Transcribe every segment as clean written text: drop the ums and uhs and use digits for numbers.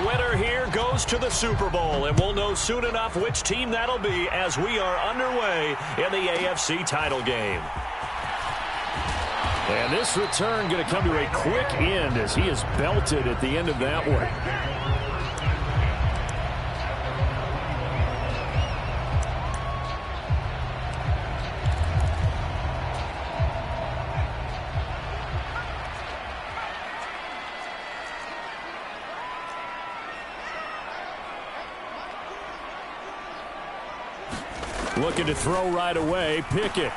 winner here goes to the Super Bowl, and we'll know soon enough which team that'll be as we are underway in the AFC title game. And this return going to come to a quick end as he is belted at the end of that one. Looking to throw right away, Pickett.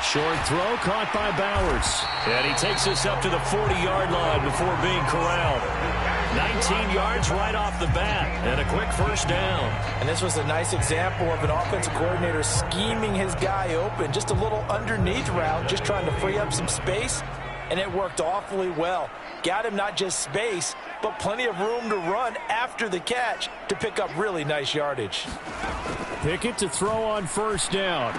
Short throw caught by Bowers. And he takes us up to the 40-yard line before being corralled. 19 yards right off the bat, and a quick first down. And this was a nice example of an offensive coordinator scheming his guy open. Just a little underneath route, just trying to free up some space, and it worked awfully well. Got him not just space, but plenty of room to run after the catch to pick up really nice yardage. Pickett to throw on first down.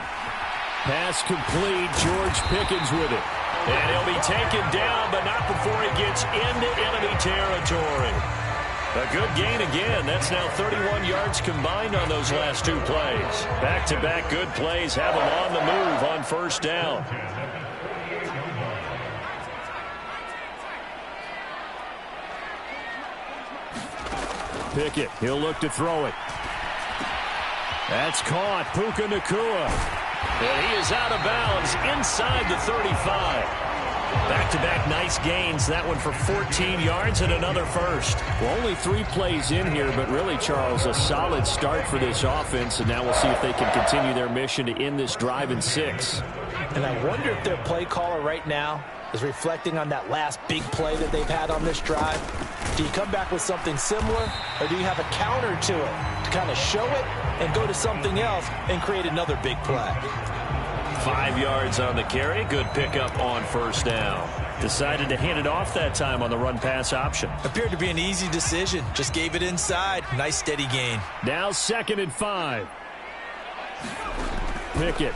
Pass complete. George Pickens with it. And he'll be taken down, but not before he gets into enemy territory. A good gain again. That's now 31 yards combined on those last two plays. Back-to-back good plays have him on the move on first down. Pickett, he'll look to throw it. That's caught. Puka Nacua. And he is out of bounds inside the 35. Back-to-back nice gains. That one for 14 yards and another first. Well, only 3 plays in here, but really, Charles, a solid start for this offense. And now we'll see if they can continue their mission to end this drive in 6. And I wonder if their play caller right now is reflecting on that last big play that they've had on this drive. Do you come back with something similar, or do you have a counter to it to kind of show it and go to something else and create another big play? 5 yards on the carry. Good pickup on first down. Decided to hand it off that time on the run-pass option. Appeared to be an easy decision. Just gave it inside. Nice steady gain. Now 2nd and 5. Pickett.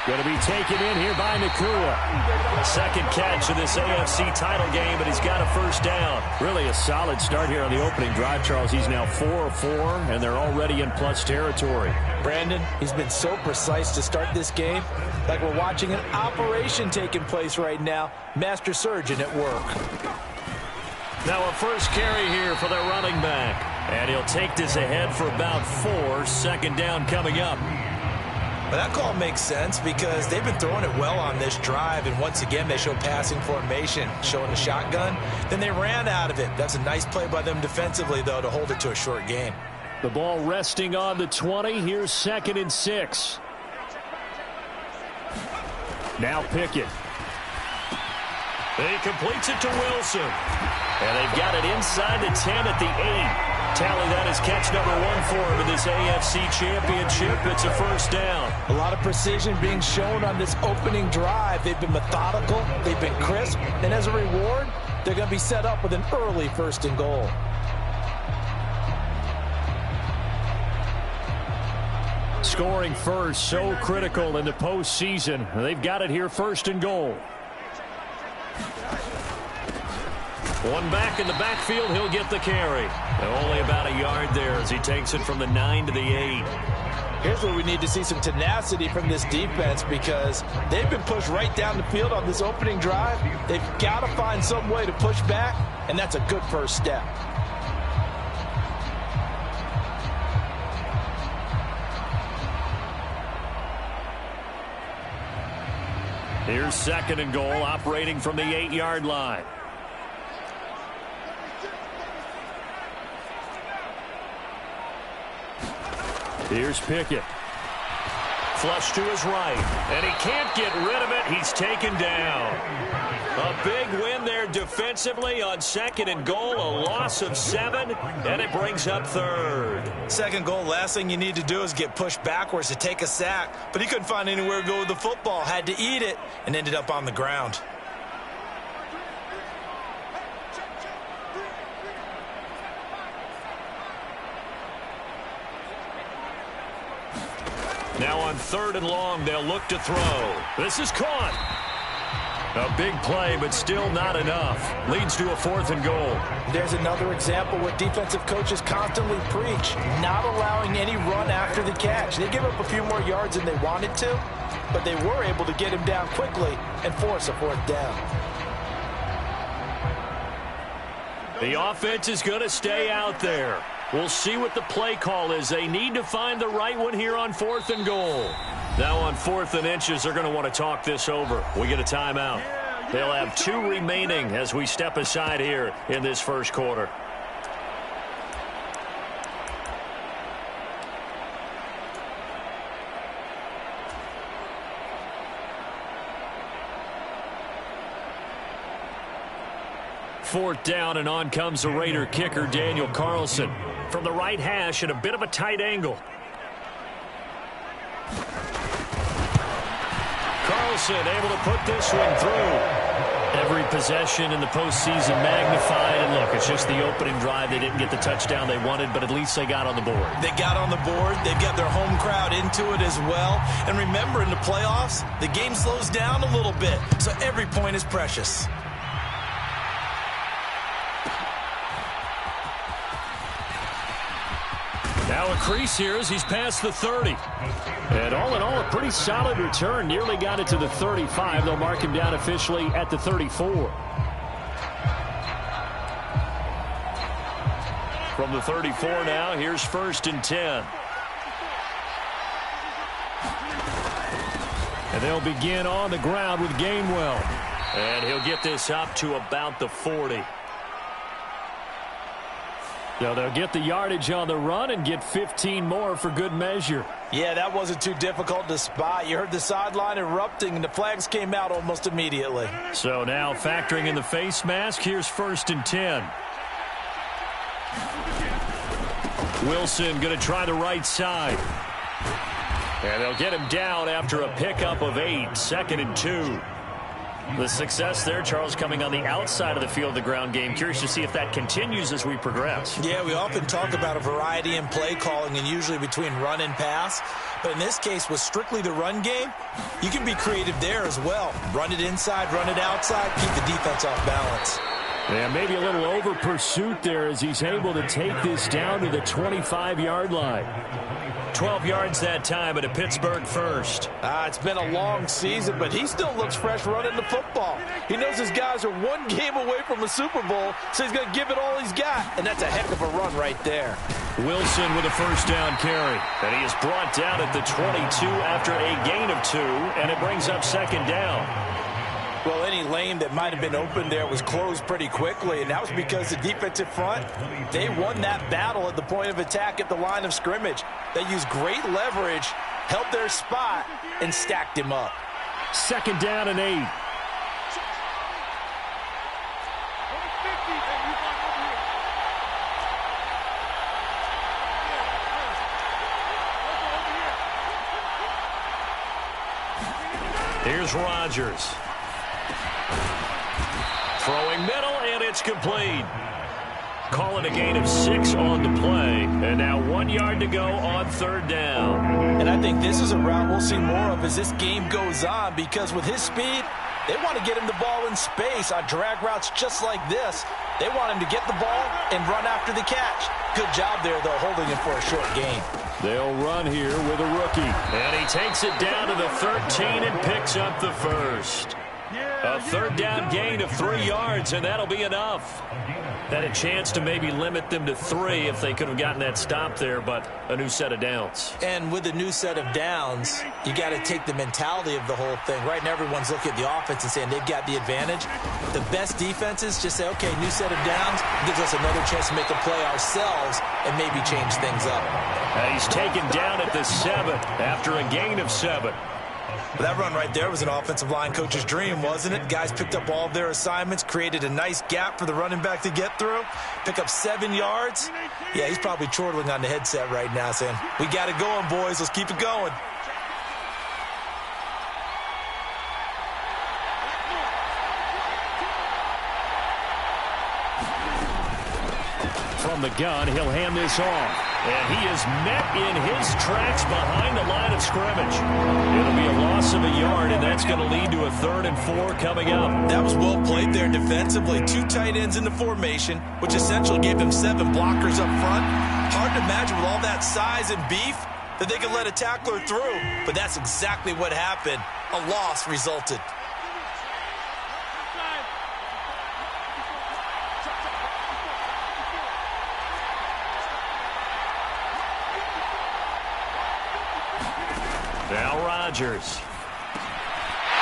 Going to be taken in here by Nacua. Second catch of this AFC title game, but he's got a first down. Really a solid start here on the opening drive, Charles. He's now 4 of 4, and they're already in plus territory. Brandon, he's been so precise to start this game. Like we're watching an operation taking place right now. Master surgeon at work. Now a first carry here for the running back. And he'll take this ahead for about 4. Second down coming up. But that call makes sense because they've been throwing it well on this drive, and once again they show passing formation, showing the shotgun. Then they ran out of it. That's a nice play by them defensively, though, to hold it to a short gain. The ball resting on the 20. Here's 2nd and 6. Now Pickett. He completes it to Wilson. And they've got it inside the 10 at the 8. Tally that is catch number 1 for him in this AFC Championship. It's a first down. A lot of precision being shown on this opening drive. They've been methodical. They've been crisp. And as a reward, they're going to be set up with an early 1st and goal. Scoring first, so critical in the postseason. They've got it here 1st and goal. One back in the backfield, he'll get the carry. And only about a yard there as he takes it from the 9 to the 8. Here's where we need to see some tenacity from this defense because they've been pushed right down the field on this opening drive. They've got to find some way to push back, and that's a good first step. Here's 2nd and goal, operating from the 8-yard line. Here's Pickett. Flush to his right, and he can't get rid of it. He's taken down. A big win there defensively on 2nd and goal, a loss of 7, and it brings up 3rd. 2nd goal, last thing you need to do is get pushed backwards to take a sack, but he couldn't find anywhere to go with the football, had to eat it, and ended up on the ground. Now on 3rd and long, they'll look to throw. This is caught. A big play, but still not enough. Leads to a 4th and goal. There's another example where defensive coaches constantly preach, not allowing any run after the catch. They give up a few more yards than they wanted to, but they were able to get him down quickly and force a 4th down. The offense is going to stay out there. We'll see what the play call is. They need to find the right one here on 4th and goal. Now on 4th and inches, they're going to want to talk this over. We get a timeout. They'll have 2 remaining as we step aside here in this first quarter. Fourth down, and on comes the Raider kicker, Daniel Carlson. From the right hash at a bit of a tight angle. Carlson able to put this one through. Every possession in the postseason magnified. And look, it's just the opening drive. They didn't get the touchdown they wanted, but at least they got on the board. They got on the board. They've got their home crowd into it as well. And remember, in the playoffs, the game slows down a little bit, so every point is precious. Now a crease here as he's past the 30. And all in all, a pretty solid return. Nearly got it to the 35. They'll mark him down officially at the 34. From the 34 now, here's 1st and 10. And they'll begin on the ground with Gainwell. And he'll get this up to about the 40. So they'll get the yardage on the run and get 15 more for good measure. Yeah, that wasn't too difficult to spot. You heard the sideline erupting, and the flags came out almost immediately. So now factoring in the face mask, here's 1st and 10. Wilson going to try the right side. And they'll get him down after a pickup of 8, 2nd and 2. The success there, Charles, coming on the outside of the field, the ground game. Curious to see if that continues as we progress. Yeah, we often talk about a variety in play calling and usually between run and pass. But in this case, with strictly the run game, you can be creative there as well. Run it inside, run it outside, keep the defense off balance. Yeah, maybe a little over pursuit there as he's able to take this down to the 25-yard line. 12 yards that time at a Pittsburgh first. It's been a long season, but he still looks fresh running the football. He knows his guys are one game away from a Super Bowl, so he's going to give it all he's got, and that's a heck of a run right there. Wilson with a 1st down carry, and he is brought down at the 22 after a gain of 2, and it brings up 2nd down. Well, any lane that might have been open there was closed pretty quickly, and that was because the defensive front, they won that battle at the point of attack at the line of scrimmage. They used great leverage, held their spot, and stacked him up. 2nd down and 8. Here's Rodgers. Throwing middle, and it's complete. Call it a gain of 6 on the play. And now 1 yard to go on 3rd down. And I think this is a route we'll see more of as this game goes on, because with his speed, they want to get him the ball in space on drag routes just like this. They want him to get the ball and run after the catch. Good job there, though, holding him for a short gain. They'll run here with a rookie. And he takes it down to the 13 and picks up the 1st. A 3rd down gain of 3 yards, and that'll be enough. Had a chance to maybe limit them to 3 if they could have gotten that stop there, but a new set of downs. And with a new set of downs, you got to take the mentality of the whole thing. Right now, everyone's looking at the offense and saying they've got the advantage. The best defenses just say, okay, new set of downs gives us another chance to make a play ourselves and maybe change things up. He's taken down at the 7 after a gain of 7. That run right there was an offensive line coach's dream, wasn't it? Guys picked up all of their assignments, created a nice gap for the running back to get through, pick up 7 yards. Yeah, he's probably chortling on the headset right now saying, we got it going, boys. Let's keep it going. From the gun, he'll hand this off. And he is met in his tracks behind the line of scrimmage. It'll be a loss of a yard, and that's going to lead to a 3rd and 4 coming up. That was well played there defensively. 2 tight ends in the formation, which essentially gave them 7 blockers up front. Hard to imagine with all that size and beef that they could let a tackler through. But that's exactly what happened. A loss resulted. Now Rodgers.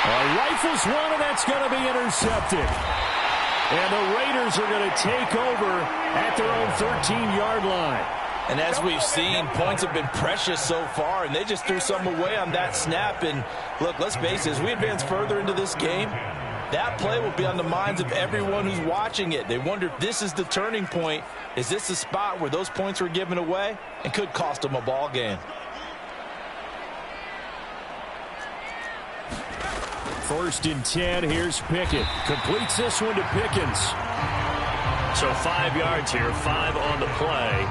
Rifles one, and that's going to be intercepted. And the Raiders are going to take over at their own 13-yard line. And as we've seen, points have been precious so far, and they just threw some away on that snap. And look, let's face it, as we advance further into this game, that play will be on the minds of everyone who's watching it. They wonder if this is the turning point. Is this the spot where those points were given away and could cost them a ball game? 1st and 10, here's Pickett. Completes this one to Pickens. So 5 yards here, 5 on the play.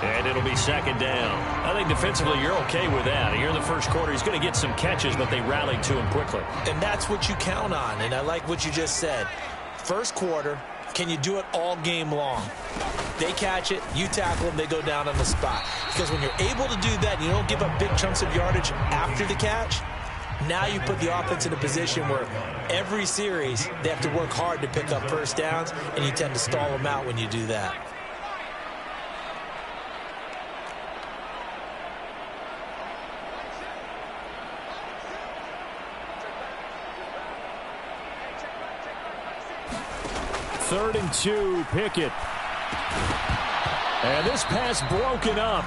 And it'll be 2nd down. I think defensively you're okay with that. Here in the first quarter, he's going to get some catches, but they rallied to him quickly. And that's what you count on, and I like what you just said. First quarter, can you do it all game long? They catch it, you tackle them, they go down on the spot. Because when you're able to do that, you don't give up big chunks of yardage after the catch. Now you put the offense in a position where every series they have to work hard to pick up first downs, and you tend to stall them out when you do that. Third and 2, Pickett. And this pass broken up.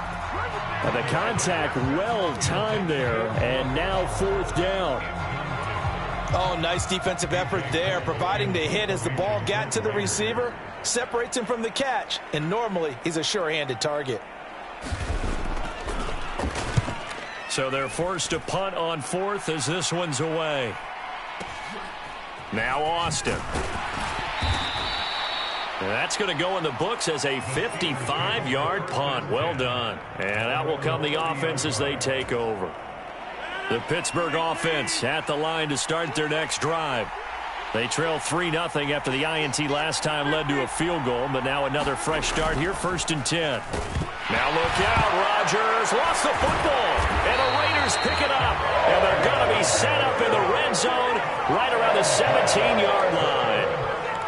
And the contact well timed there, and now 4th down. Oh, nice defensive effort there, providing the hit as the ball got to the receiver, separates him from the catch, and normally he's a sure-handed target. So they're forced to punt on 4th as this one's away. Now Austin. And that's going to go in the books as a 55-yard punt. Well done. And out will come the offense as they take over. The Pittsburgh offense at the line to start their next drive. They trail 3-0 after the INT last time led to a field goal, but now another fresh start here, 1st and 10. Now look out, Rodgers lost the football, and the Raiders pick it up, and they're going to be set up in the red zone right around the 17-yard line.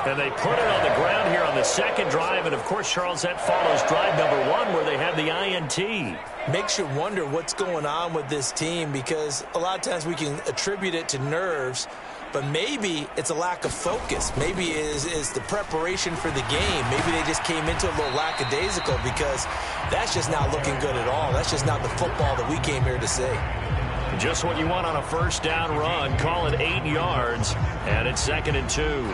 And they put it on the ground here on the 2nd drive, and of course, Charles, that follows drive number 1 where they had the INT. Makes you wonder what's going on with this team, because a lot of times we can attribute it to nerves, but maybe it's a lack of focus. Maybe it's the preparation for the game. Maybe they just came into a little lackadaisical, because that's just not looking good at all. That's just not the football that we came here to see. Just what you want on a 1st down run. Call it 8 yards, and it's 2nd and 2.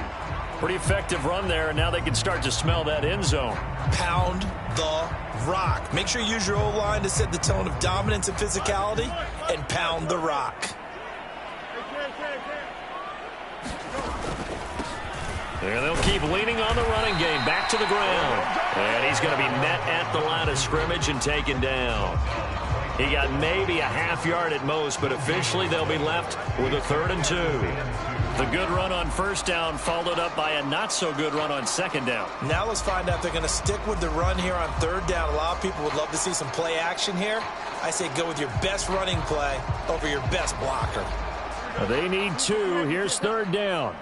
Pretty effective run there, and now they can start to smell that end zone. Pound the rock. Make sure you use your O-line to set the tone of dominance and physicality, and pound the rock. And they'll keep leaning on the running game. Back to the ground. And he's going to be met at the line of scrimmage and taken down. He got maybe a half yard at most, but officially they'll be left with a 3rd and 2. The good run on 1st down followed up by a not-so-good run on 2nd down. Now let's find out if they're going to stick with the run here on 3rd down. A lot of people would love to see some play action here. I say go with your best running play over your best blocker. They need 2. Here's 3rd down.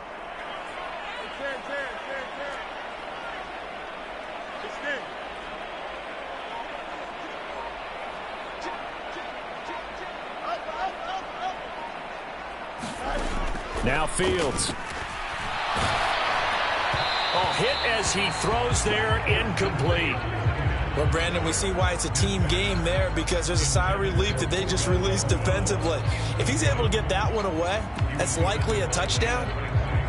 Now Fields. Oh, hit as he throws there, incomplete. Well, Brandon, we see why it's a team game there, because there's a sigh of relief that they just released defensively. If he's able to get that one away, that's likely a touchdown.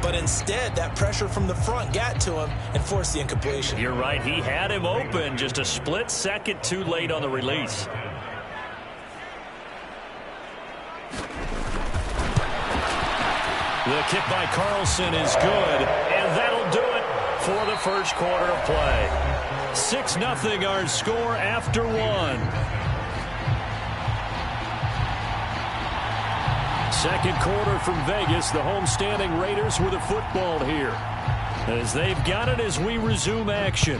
But instead, that pressure from the front got to him and forced the incompletion. You're right. He had him open, just a split second too late on the release. The kick by Carlson is good, and that'll do it for the first quarter of play. 6-0 our score after 1. Second quarter from Vegas. The homestanding Raiders with a football here, as they've got it as we resume action.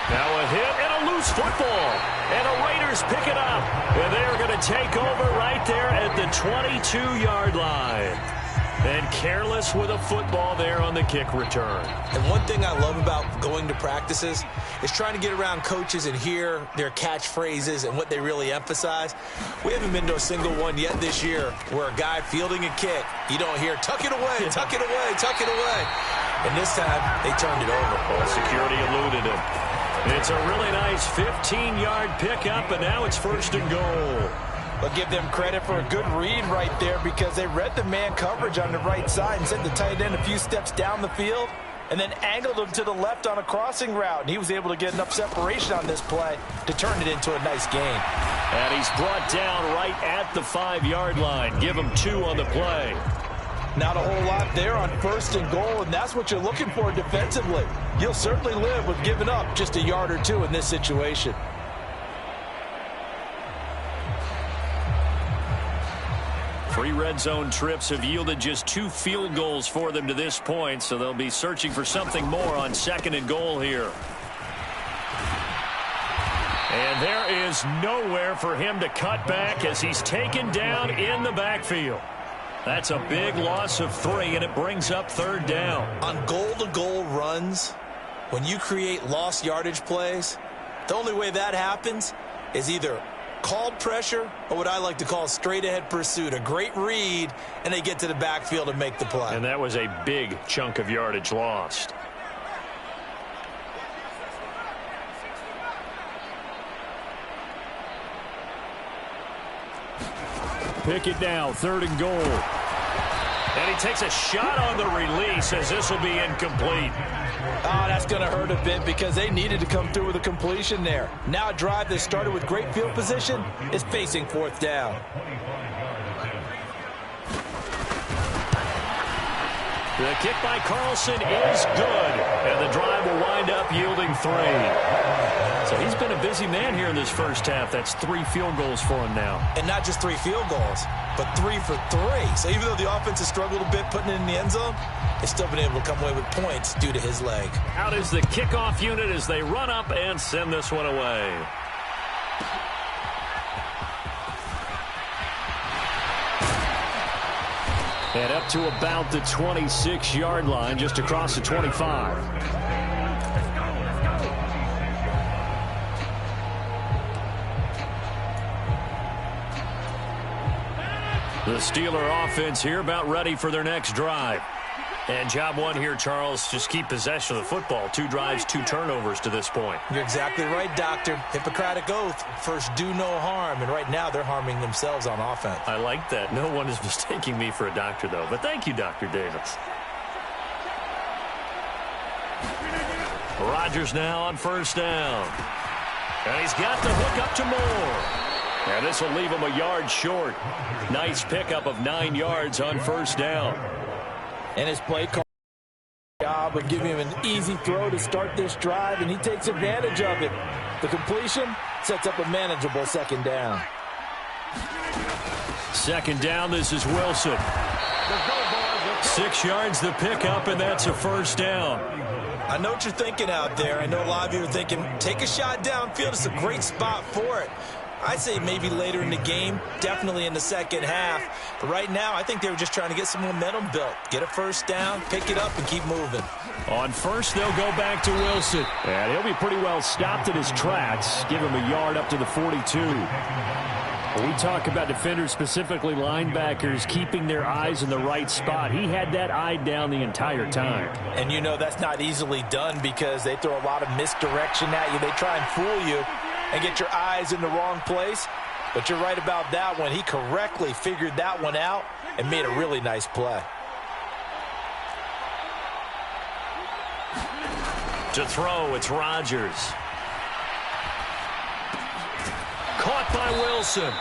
Now a hit and a loose football. And the Raiders pick it up. And they are going to take over right there at the 22-yard line. And careless with a football there on the kick return. And one thing I love about going to practices is trying to get around coaches and hear their catchphrases and what they really emphasize. We haven't been to a single one yet this year where a guy fielding a kick, you don't hear, tuck it away, tuck it away, tuck it away. And this time, they turned it over. Well, security eluded him. It's a really nice 15-yard pickup, and now it's 1st and goal. But give them credit for a good read right there, because they read the man coverage on the right side and sent the tight end a few steps down the field and then angled him to the left on a crossing route. And he was able to get enough separation on this play to turn it into a nice gain. And he's brought down right at the 5-yard line. Give him 2 on the play. Not a whole lot there on 1st and goal, and that's what you're looking for defensively. You'll certainly live with giving up just a yard or 2 in this situation. Three red zone trips have yielded just 2 field goals for them to this point, so they'll be searching for something more on 2nd and goal here. And there is nowhere for him to cut back as he's taken down in the backfield. That's a big loss of 3, and it brings up 3rd down. On goal-to-goal runs, when you create lost yardage plays, the only way that happens is either called pressure or what I like to call straight-ahead pursuit. A great read, and they get to the backfield and make the play. And that was a big chunk of yardage lost. Pick it now, 3rd and goal. And he takes a shot on the release as this will be incomplete. Oh, that's going to hurt a bit because they needed to come through with a completion there. Now a drive that started with great field position is facing 4th down. The kick by Carlson is good, and the drive will wind up yielding 3. So he's been a busy man here in this first half. That's 3 field goals for him now. And not just 3 field goals, but 3 for 3. So even though the offense has struggled a bit putting it in the end zone, they've still been able to come away with points due to his leg. Out is the kickoff unit as they run up and send this one away. And up to about the 26-yard line, just across the 25. The Steeler offense here about ready for their next drive. And job 1 here, Charles, just keep possession of the football. 2 drives, 2 turnovers to this point. You're exactly right, Doctor. Hippocratic oath. First, do no harm. And right now, they're harming themselves on offense. I like that. No one is mistaking me for a doctor, though. But thank you, Dr. Davis. Rodgers now on 1st down. And he's got the hook up to Moore. And this will leave him a yard short. Nice pickup of 9 yards on 1st down. And his play call job of giving him an easy throw to start this drive, and he takes advantage of it. The completion sets up a manageable 2nd down. 2nd down, this is Wilson. 6 yards the pickup, and that's a 1st down. I know what you're thinking out there. I know a lot of you are thinking, take a shot downfield. It's a great spot for it. I'd say maybe later in the game, definitely in the second half. But right now, I think they were just trying to get some momentum built. Get a 1st down, pick it up, and keep moving. On 1st, they'll go back to Wilson. And he'll be pretty well stopped in his tracks. Give him a yard up to the 42. When we talk about defenders, specifically linebackers, keeping their eyes in the right spot. He had that eye down the entire time. And you know that's not easily done because they throw a lot of misdirection at you. They try and fool you and get your eyes in the wrong place. But you're right about that one. He correctly figured that one out and made a really nice play. To throw, it's Rodgers. Caught by Wilson.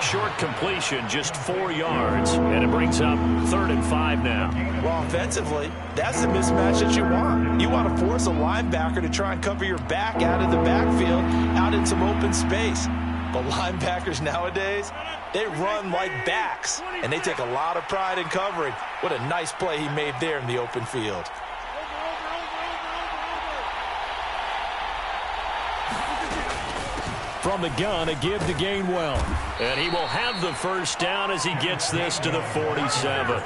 Short completion, just 4 yards, and it brings up 3rd and 5 now. Well, offensively, that's the mismatch that you want. You want to force a linebacker to try and cover your back out of the backfield, out in some open space. But linebackers nowadays, they run like backs, and they take a lot of pride in covering. What a nice play he made there in the open field. From the gun, a give to Gainwell. And he will have the first down as he gets this to the 47.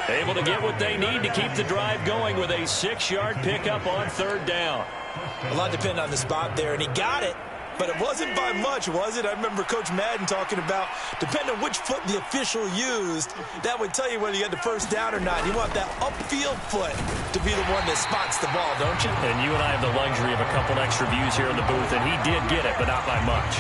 Able to get what they need to keep the drive going with a 6-yard pickup on 3rd down. A lot depended on the spot there, and he got it. But it wasn't by much, was it? I remember Coach Madden talking about, depending on which foot the official used, that would tell you whether you got the first down or not. You want that upfield foot to be the one that spots the ball, don't you? And you and I have the luxury of a couple extra views here in the booth, and he did get it, but not by much.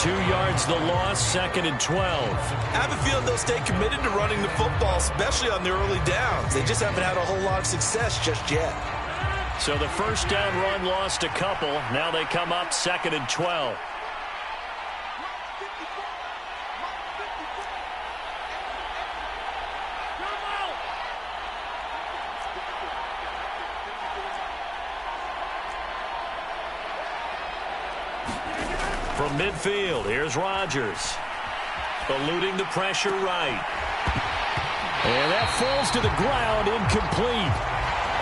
2 yards the loss, 2nd and 12. I have a feeling they'll stay committed to running the football, especially on the early downs. They just haven't had a whole lot of success just yet. So the first down run lost a couple. Now they come up 2nd and 12. From midfield, here's Rodgers. Eluding the pressure right. And that falls to the ground, incomplete.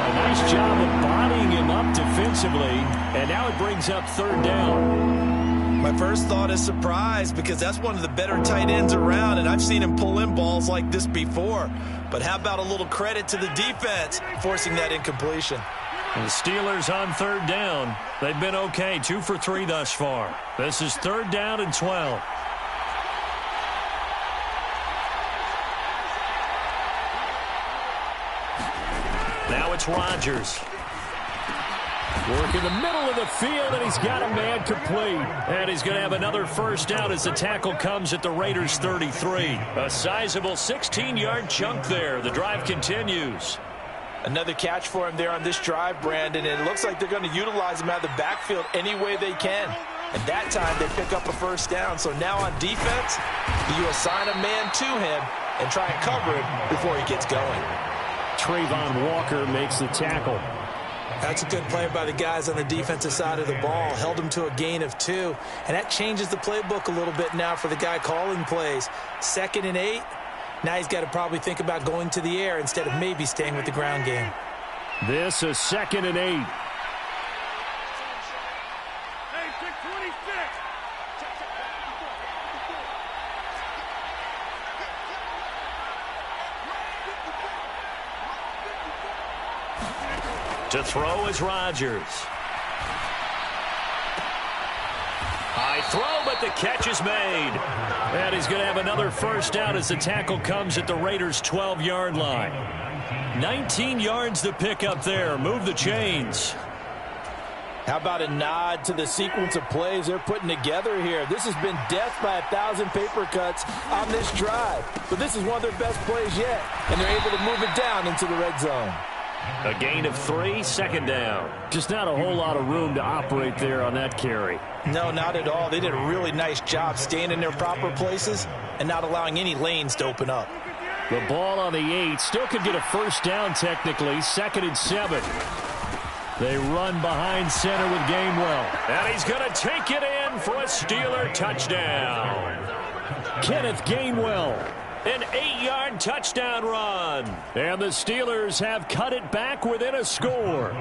A nice job of bodying him up defensively, and now it brings up 3rd down. My first thought is surprise, because that's one of the better tight ends around, and I've seen him pull in balls like this before. But how about a little credit to the defense forcing that incompletion? And the Steelers on 3rd down. They've been okay, 2 for 3 thus far. This is 3rd down and 12. Now it's Rodgers. Work in the middle of the field, and he's got a man complete. And he's going to have another first down as the tackle comes at the Raiders' 33. A sizable 16-yard chunk there. The drive continues. Another catch for him there on this drive, Brandon, and it looks like they're going to utilize him out of the backfield any way they can. And that time they pick up a first down. So now on defense, you assign a man to him and try and cover him before he gets going. Trayvon Walker makes the tackle. That's a good play by the guys on the defensive side of the ball. Held him to a gain of 2. And that changes the playbook a little bit now for the guy calling plays. 2nd and 8. Now he's got to probably think about going to the air instead of maybe staying with the ground game. This is 2nd and 8. To throw is Rodgers. High throw, but the catch is made. And he's going to have another first down as the tackle comes at the Raiders' 12-yard line. 19 yards to pick up there. Move the chains. How about a nod to the sequence of plays they're putting together here? This has been death by 1,000 paper cuts on this drive. But this is one of their best plays yet. And they're able to move it down into the red zone. A gain of 3, 2nd down. Just not a whole lot of room to operate there on that carry. No, not at all. They did a really nice job staying in their proper places and not allowing any lanes to open up. The ball on the 8. Still could get a first down technically. 2nd and 7. They run behind center with Gainwell. And he's going to take it in for a Steeler touchdown. Kenneth Gainwell. An 8-yard touchdown run. And the Steelers have cut it back within a score.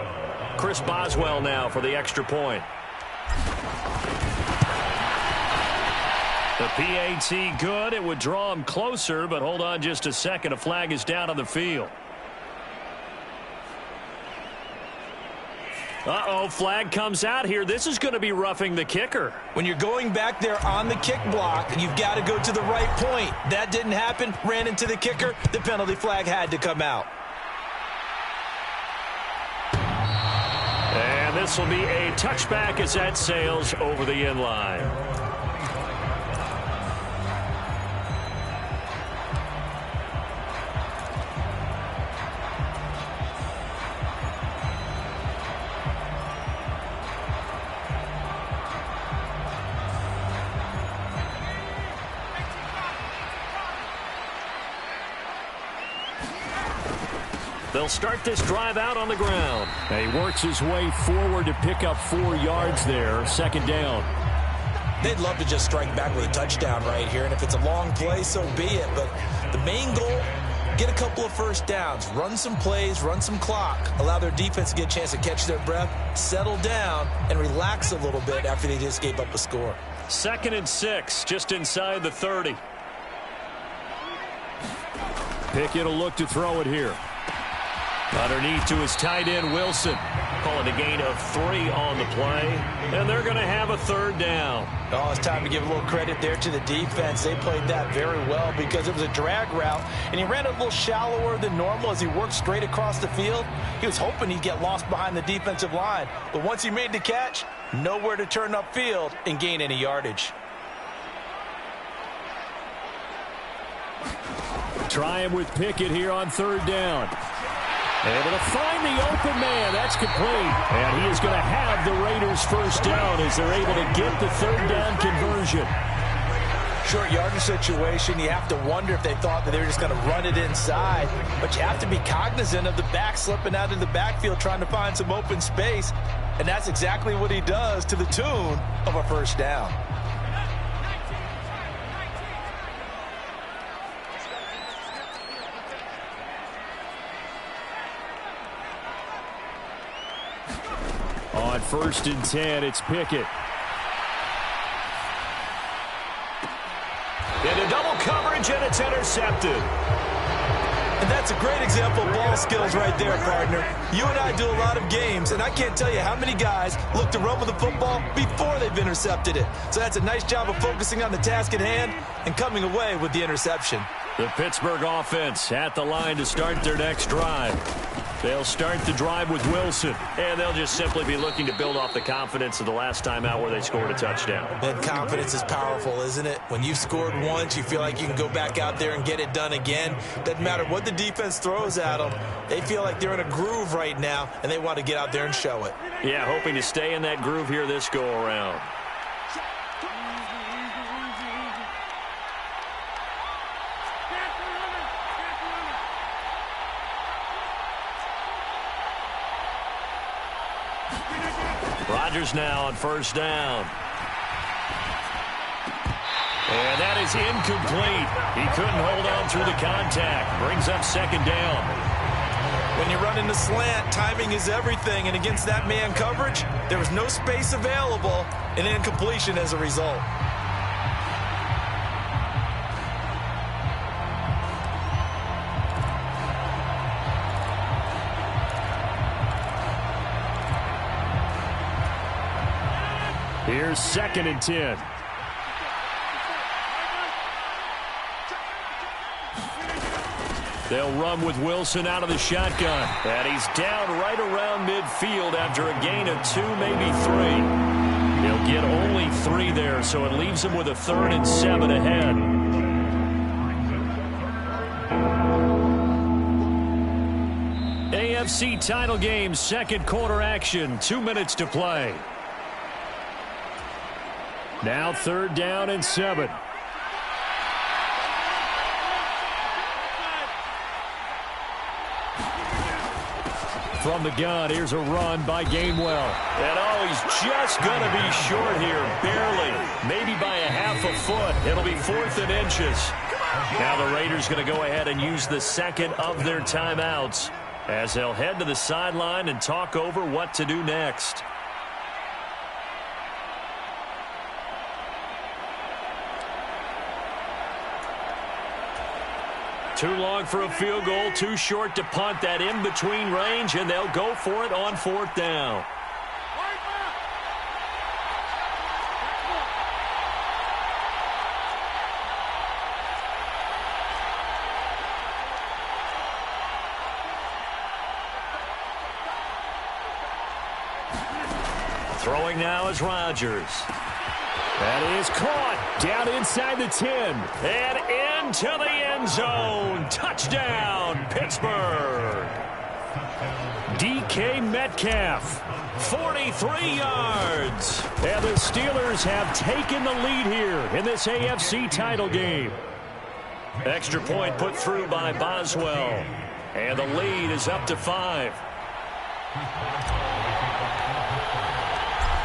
Chris Boswell now for the extra point. The PAT good. It would draw him closer, but hold on just a second. A flag is down on the field. Uh-oh, flag comes out here. This is going to be roughing the kicker. When you're going back there on the kick block, you've got to go to the right point. That didn't happen. Ran into the kicker. The penalty flag had to come out. And this will be a touchback as that sails over the end line. They'll start this drive out on the ground. He works his way forward to pick up 4 yards there. Second down. They'd love to just strike back with a touchdown right here, and if it's a long play, so be it. But the main goal, get a couple of first downs, run some plays, run some clock, allow their defense to get a chance to catch their breath, settle down, and relax a little bit after they just gave up a score. 2nd and 6, just inside the 30. Pickett will look to throw it here. Underneath to his tight end, Wilson. Calling a gain of 3 on the play. And they're going to have a 3rd down. Oh, it's time to give a little credit there to the defense. They played that very well because it was a drag route, and he ran a little shallower than normal as he worked straight across the field. He was hoping he'd get lost behind the defensive line. But once he made the catch, nowhere to turn upfield and gain any yardage. Try him with Pickett here on 3rd down. Able to find the open man. That's complete. And he is going to have the Raiders' 1st down as they're able to get the 3rd down conversion. Short yardage situation, you have to wonder if they thought that they were just going to run it inside. But you have to be cognizant of the back slipping out of the backfield trying to find some open space. And that's exactly what he does to the tune of a 1st down. On 1st and 10, it's Pickett. Into double coverage, and it's intercepted. And that's a great example of ball skills right there, partner. You and I do a lot of games, and I can't tell you how many guys look to run with the football before they've intercepted it. So that's a nice job of focusing on the task at hand and coming away with the interception. The Pittsburgh offense at the line to start their next drive. They'll start the drive with Wilson, and they'll just simply be looking to build off the confidence of the last time out where they scored a touchdown. And confidence is powerful, isn't it? When you've scored once, you feel like you can go back out there and get it done again. Doesn't matter what the defense throws at them. They feel like they're in a groove right now, and they want to get out there and show it. Yeah, hoping to stay in that groove here this go-around. Rodgers now on 1st down. And that is incomplete. He couldn't hold on through the contact. Brings up 2nd down. When you run in the slant, timing is everything. And against that man coverage, there was no space available, and incompletion as a result. Here's 2nd and 10. They'll run with Wilson out of the shotgun. And he's down right around midfield after a gain of 2, maybe 3. He'll get only 3 there, so it leaves him with a 3rd and 7 ahead. AFC title game, 2nd quarter action, 2 minutes to play. Now 3rd down and 7. From the gun, here's a run by Gainwell. And oh, he's just going to be short here, barely. Maybe by a half a foot. It'll be 4th and inches. Now the Raiders going to go ahead and use the 2nd of their timeouts as they'll head to the sideline and talk over what to do next. Too long for a field goal, too short to punt that in-between range, and they'll go for it on 4th down. Throwing now is Rodgers. That is caught down inside the 10. And into the end zone. Touchdown, Pittsburgh. DK Metcalf, 43 yards. And the Steelers have taken the lead here in this AFC title game. Extra point put through by Boswell. And the lead is up to 5.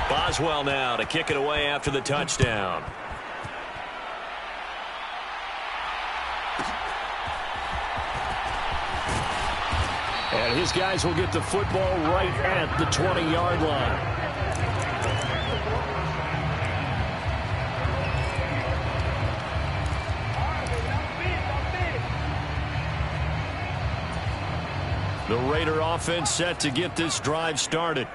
Boswell now to kick it away after the touchdown. And his guys will get the football right at the 20-yard line. The Raider offense set to get this drive started.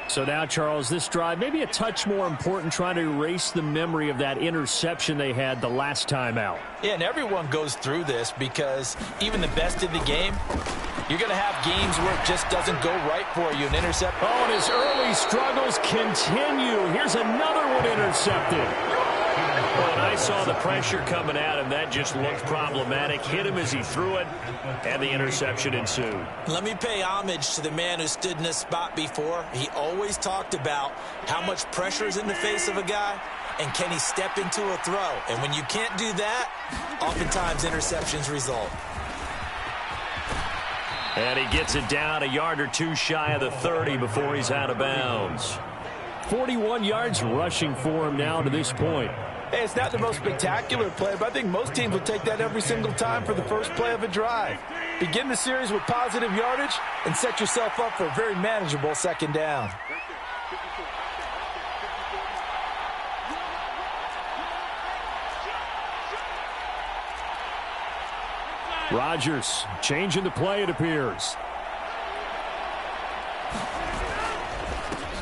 So now, Charles, this drive maybe a touch more important, trying to erase the memory of that interception they had the last time out. Yeah, and everyone goes through this because even the best in the game, you're going to have games where it just doesn't go right for you. An intercept. Oh, and his early struggles continue. Here's another one intercepted. Well, and I saw the pressure coming at him. That just looked problematic. Hit him as he threw it, and the interception ensued. Let me pay homage to the man who stood in this spot before. He always talked about how much pressure is in the face of a guy, and can he step into a throw. And when you can't do that, oftentimes interceptions result. And he gets it down a yard or two shy of the 30 before he's out of bounds. 41 yards rushing for him now to this point. Hey, it's not the most spectacular play, but I think most teams will take that every single time for the first play of a drive. Begin the series with positive yardage and set yourself up for a very manageable second down. Rodgers changing the play, it appears.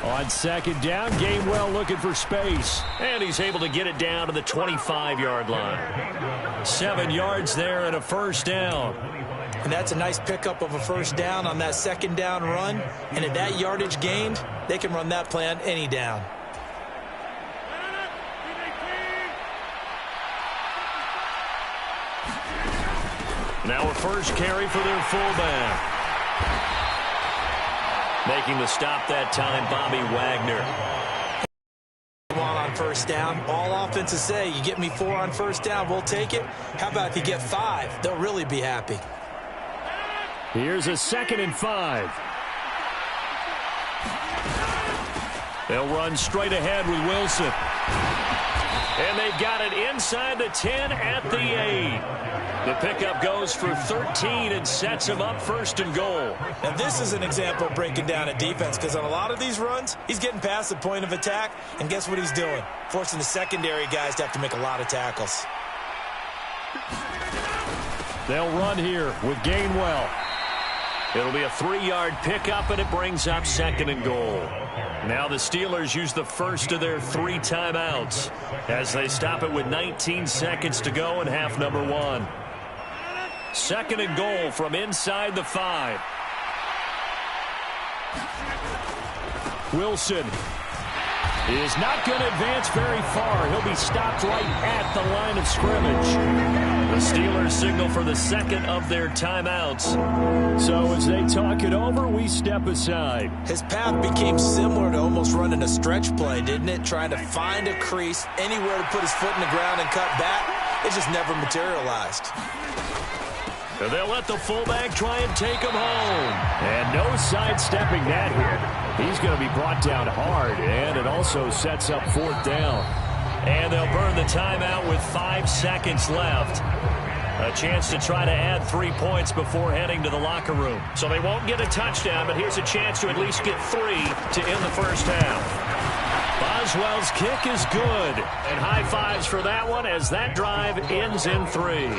On second down, Gainwell looking for space. And he's able to get it down to the 25-yard line. 7 yards there and a first down. And that's a nice pickup of a first down on that second down run. And at that yardage gained, they can run that play on any down. Now a first carry for their fullback. Making the stop that time, Bobby Wagner. On first down, all offenses say, you get me 4 on first down, we'll take it. How about if you get 5? They'll really be happy. Here's a 2nd and 5. They'll run straight ahead with Wilson. And they've got it inside the 10 at the 8. The pickup goes for 13 and sets him up 1st and goal. Now this is an example of breaking down a defense, because on a lot of these runs, he's getting past the point of attack, and guess what he's doing? Forcing the secondary guys to have to make a lot of tackles. They'll run here with Gainwell. It'll be a 3-yard pickup, and it brings up 2nd and goal. Now the Steelers use the first of their 3 timeouts as they stop it with 19 seconds to go in half number 1. 2nd and goal from inside the 5. Wilson is not going to advance very far. He'll be stopped right at the line of scrimmage. The Steelers signal for the 2nd of their timeouts. So as they talk it over, we step aside. His path became similar to almost running a stretch play, didn't it? Trying to find a crease, anywhere to put his foot in the ground and cut back. It just never materialized. And they'll let the fullback try and take him home. And no sidestepping that hit. He's going to be brought down hard, and it also sets up 4th down. And they'll burn the timeout with 5 seconds left. A chance to try to add 3 points before heading to the locker room. So they won't get a touchdown, but here's a chance to at least get 3 to end the first half. Boswell's kick is good. And high fives for that one as that drive ends in 3.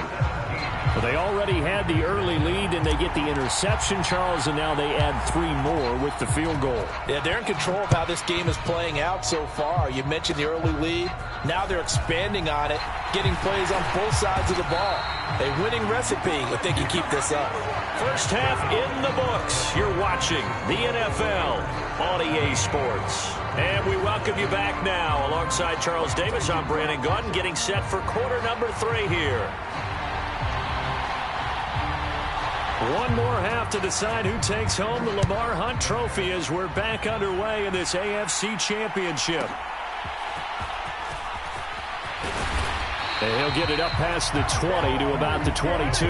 Well, they already had the early lead, and they get the interception, Charles, and now they add 3 more with the field goal. Yeah, they're in control of how this game is playing out so far. You mentioned the early lead. Now they're expanding on it, getting plays on both sides of the ball. A winning recipe if they can keep this up. First half in the books. You're watching the NFL on EA Sports. And we welcome you back now. Alongside Charles Davis, I'm Brandon Gaudin, getting set for quarter number 3 here. One more half to decide who takes home the Lamar Hunt Trophy as we're back underway in this AFC Championship. And he'll get it up past the 20 to about the 22.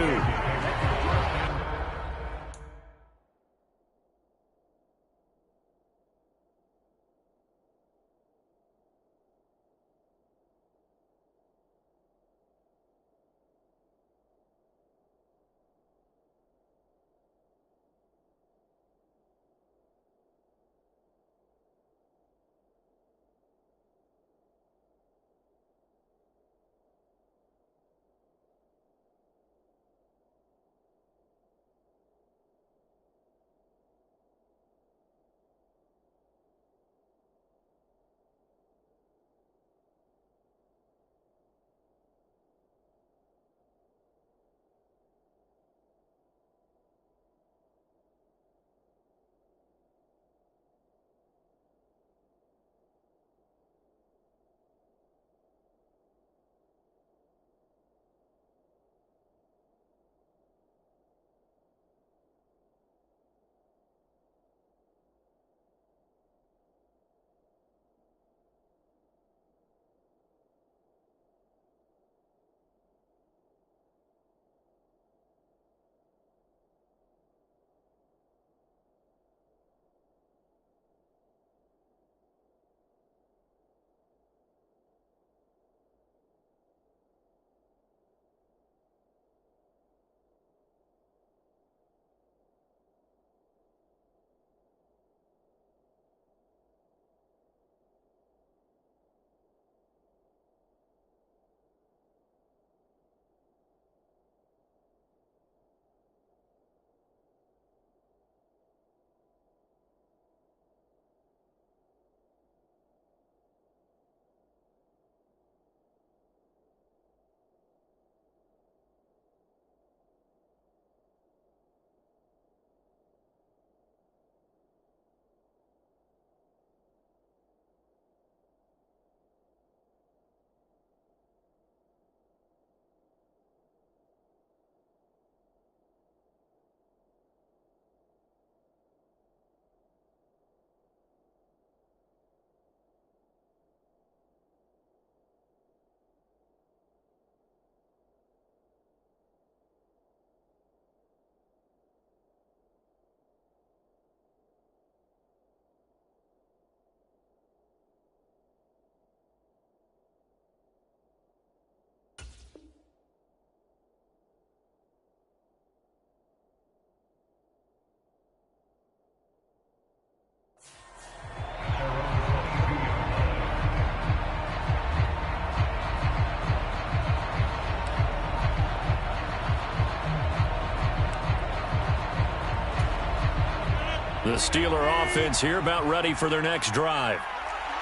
The Steeler offense here about ready for their next drive.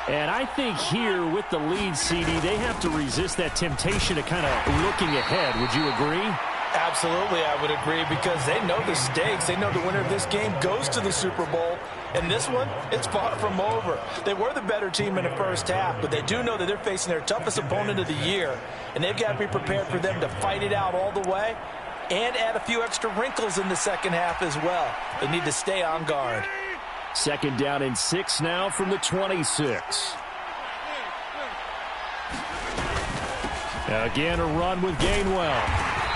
And I think here with the lead, CD, they have to resist that temptation to kind of looking ahead. Would you agree? Absolutely, I would agree, because they know the stakes. They know the winner of this game goes to the Super Bowl. And this one, it's far from over. They were the better team in the first half, but they do know that they're facing their toughest opponent of the year. And they've got to be prepared for them to fight it out all the way and add a few extra wrinkles in the second half as well. They need to stay on guard. 2nd down and 6 now from the 26. Again, a run with Gainwell.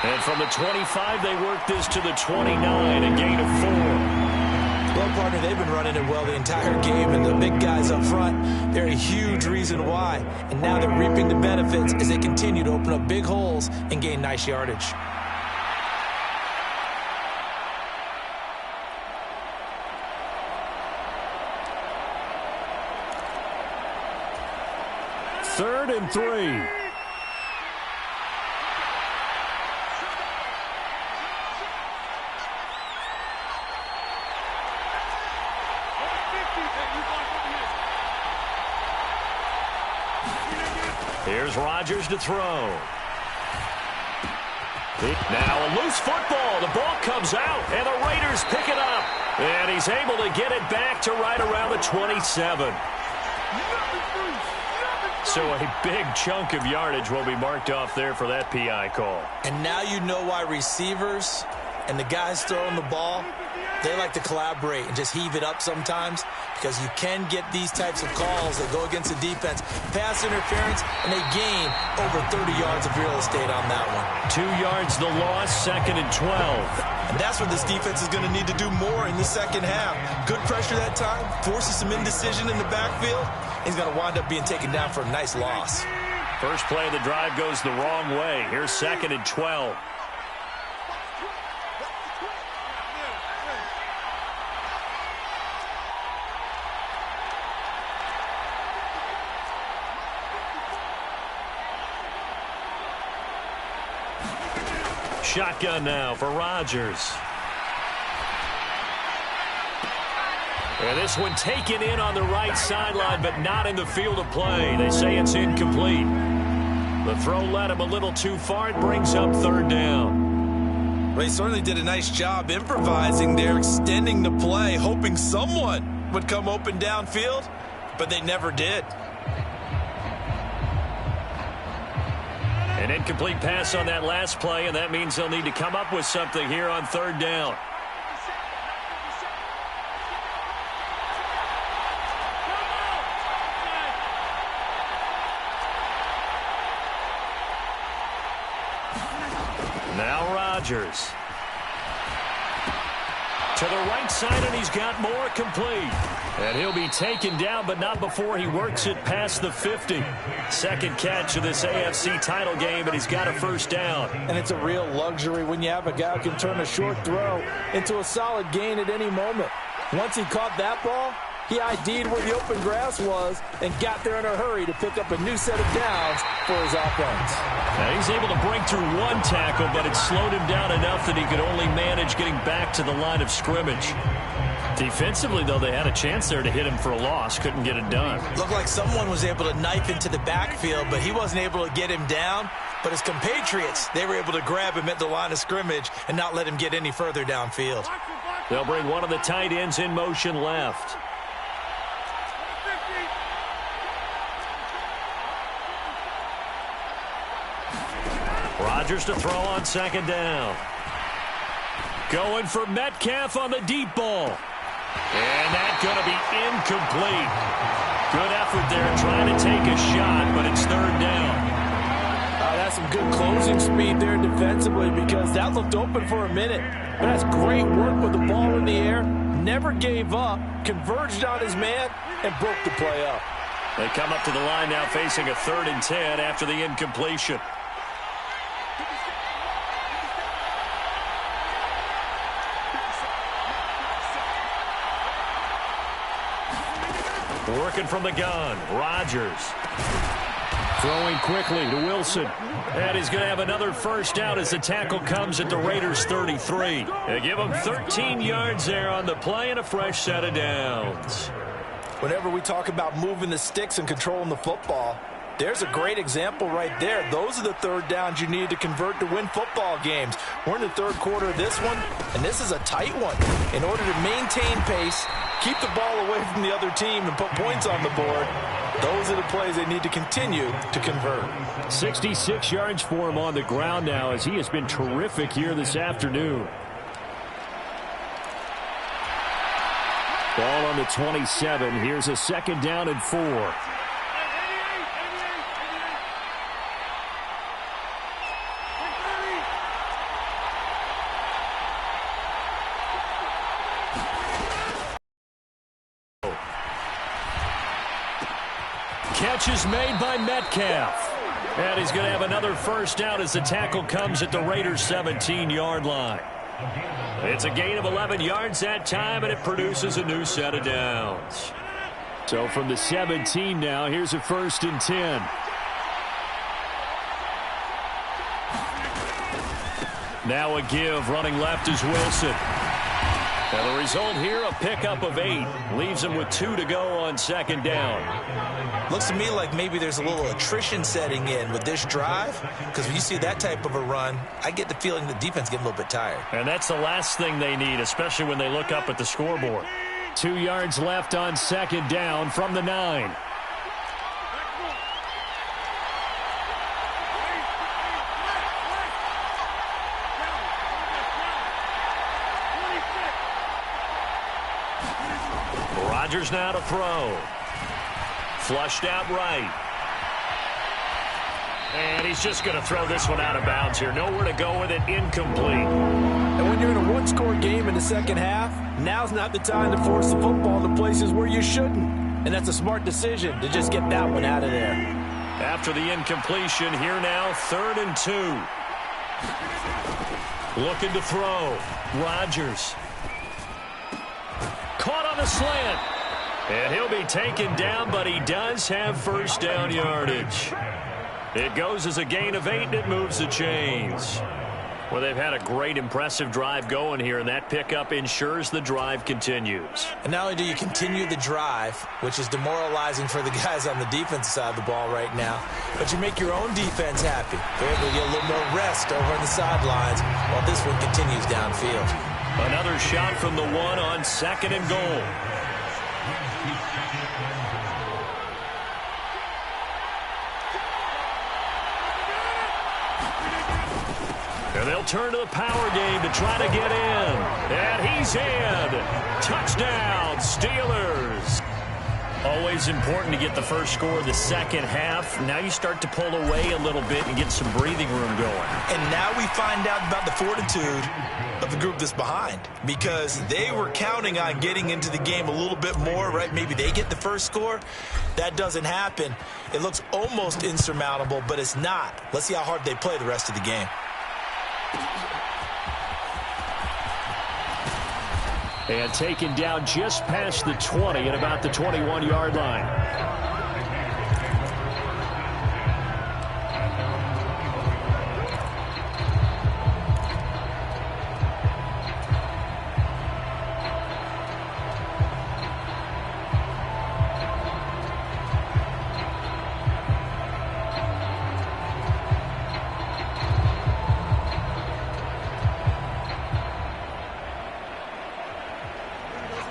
And from the 25, they work this to the 29, a gain of 4. Well, partner, they've been running it well the entire game, and the big guys up front, they're a huge reason why. And now they're reaping the benefits as they continue to open up big holes and gain nice yardage. Third and 3. Here's Rodgers to throw. Now a loose football. The ball comes out, and the Raiders pick it up. And he's able to get it back to right around the 27. So a big chunk of yardage will be marked off there for that PI call. And now you know why receivers and the guys throwing the ball, they like to collaborate and just heave it up sometimes, because you can get these types of calls that go against the defense. Pass interference, and they gain over 30 yards of real estate on that one. 2 yards the loss, 2nd and 12. And that's what this defense is going to need to do more in the second half. Good pressure that time, forces some indecision in the backfield. He's going to wind up being taken down for a nice loss. First play of the drive goes the wrong way. Here's 2nd and 12. Shotgun now for Rodgers. And this one taken in on the right sideline, but not in the field of play. They say it's incomplete. The throw led him a little too far. It brings up 3rd down. Well, he certainly did a nice job improvising there, extending the play, hoping someone would come open downfield, but they never did. An incomplete pass on that last play, and that means they'll need to come up with something here on 3rd down. Now Rodgers. To the right side, and he's got more, complete. And he'll be taken down, but not before he works it past the 50. 2nd catch of this AFC title game, and he's got a 1st down. And it's a real luxury when you have a guy who can turn a short throw into a solid gain at any moment. Once he caught that ball, he ID'd where the open grass was and got there in a hurry to pick up a new set of downs for his offense. Now he's able to break through one tackle, but it slowed him down enough that he could only manage getting back to the line of scrimmage. Defensively, though, they had a chance there to hit him for a loss. Couldn't get it done. Looked like someone was able to knife into the backfield, but he wasn't able to get him down. But his compatriots, they were able to grab him at the line of scrimmage and not let him get any further downfield. They'll bring one of the tight ends in motion left. Rodgers to throw on 2nd down. Going for Metcalf on the deep ball. And that's going to be incomplete. Good effort there trying to take a shot, but it's 3rd down. That's some good closing speed there defensively, because that looked open for a minute. But that's great work with the ball in the air. Never gave up, converged on his man, and broke the play up. They come up to the line now facing a 3rd and 10 after the incompletion. Working from the gun, Rodgers. Throwing quickly to Wilson. And he's going to have another first down as the tackle comes at the Raiders' 33. They give him 13 yards there on the play and a fresh set of downs. Whenever we talk about moving the sticks and controlling the football, there's a great example right there. Those are the third downs you need to convert to win football games. We're in the third quarter of this one, and this is a tight one. In order to maintain pace, keep the ball away from the other team, and put points on the board, those are the plays they need to continue to convert. 66 yards for him on the ground now as he has been terrific here this afternoon. Ball on the 27. Here's a second down and 4. Catch is made by Metcalf. And he's going to have another first down as the tackle comes at the Raiders' 17-yard line. It's a gain of 11 yards that time, and it produces a new set of downs. So from the 17 now, here's a 1st and 10. Now a give, running left is Wilson. And the result here, a pickup of 8. Leaves him with 2 to go on second down. Looks to me like maybe there's a little attrition setting in with this drive, because when you see that type of a run, I get the feeling the defense getting a little bit tired. And that's the last thing they need, especially when they look up at the scoreboard. 2 yards left on second down from the 9. Rodgers now to throw. Flushed out right. And he's just going to throw this one out of bounds here. Nowhere to go with it. Incomplete. And when you're in a one-score game in the second half, now's not the time to force the football to places where you shouldn't. And that's a smart decision to just get that one out of there. After the incompletion, here now, 3rd and 2. Looking to throw. Rodgers. Caught on the slant. And he'll be taken down, but he does have first down yardage. It goes as a gain of 8, and it moves the chains. Well, they've had a great, impressive drive going here, and that pickup ensures the drive continues. And not only do you continue the drive, which is demoralizing for the guys on the defensive side of the ball right now, but you make your own defense happy. They're able to get a little more rest over on the sidelines while this one continues downfield. Another shot from the 1 on 2nd and goal. And they'll turn to the power game to try to get in. And he's in. Touchdown, Steelers. Always important to get the first score of the second half. Now you start to pull away a little bit and get some breathing room going. And now we find out about the fortitude of the group that's behind, because they were counting on getting into the game a little bit more, right? Maybe they get the first score. That doesn't happen. It looks almost insurmountable, but it's not. Let's see how hard they play the rest of the game. And taken down just past the 20 at about the 21-yard line.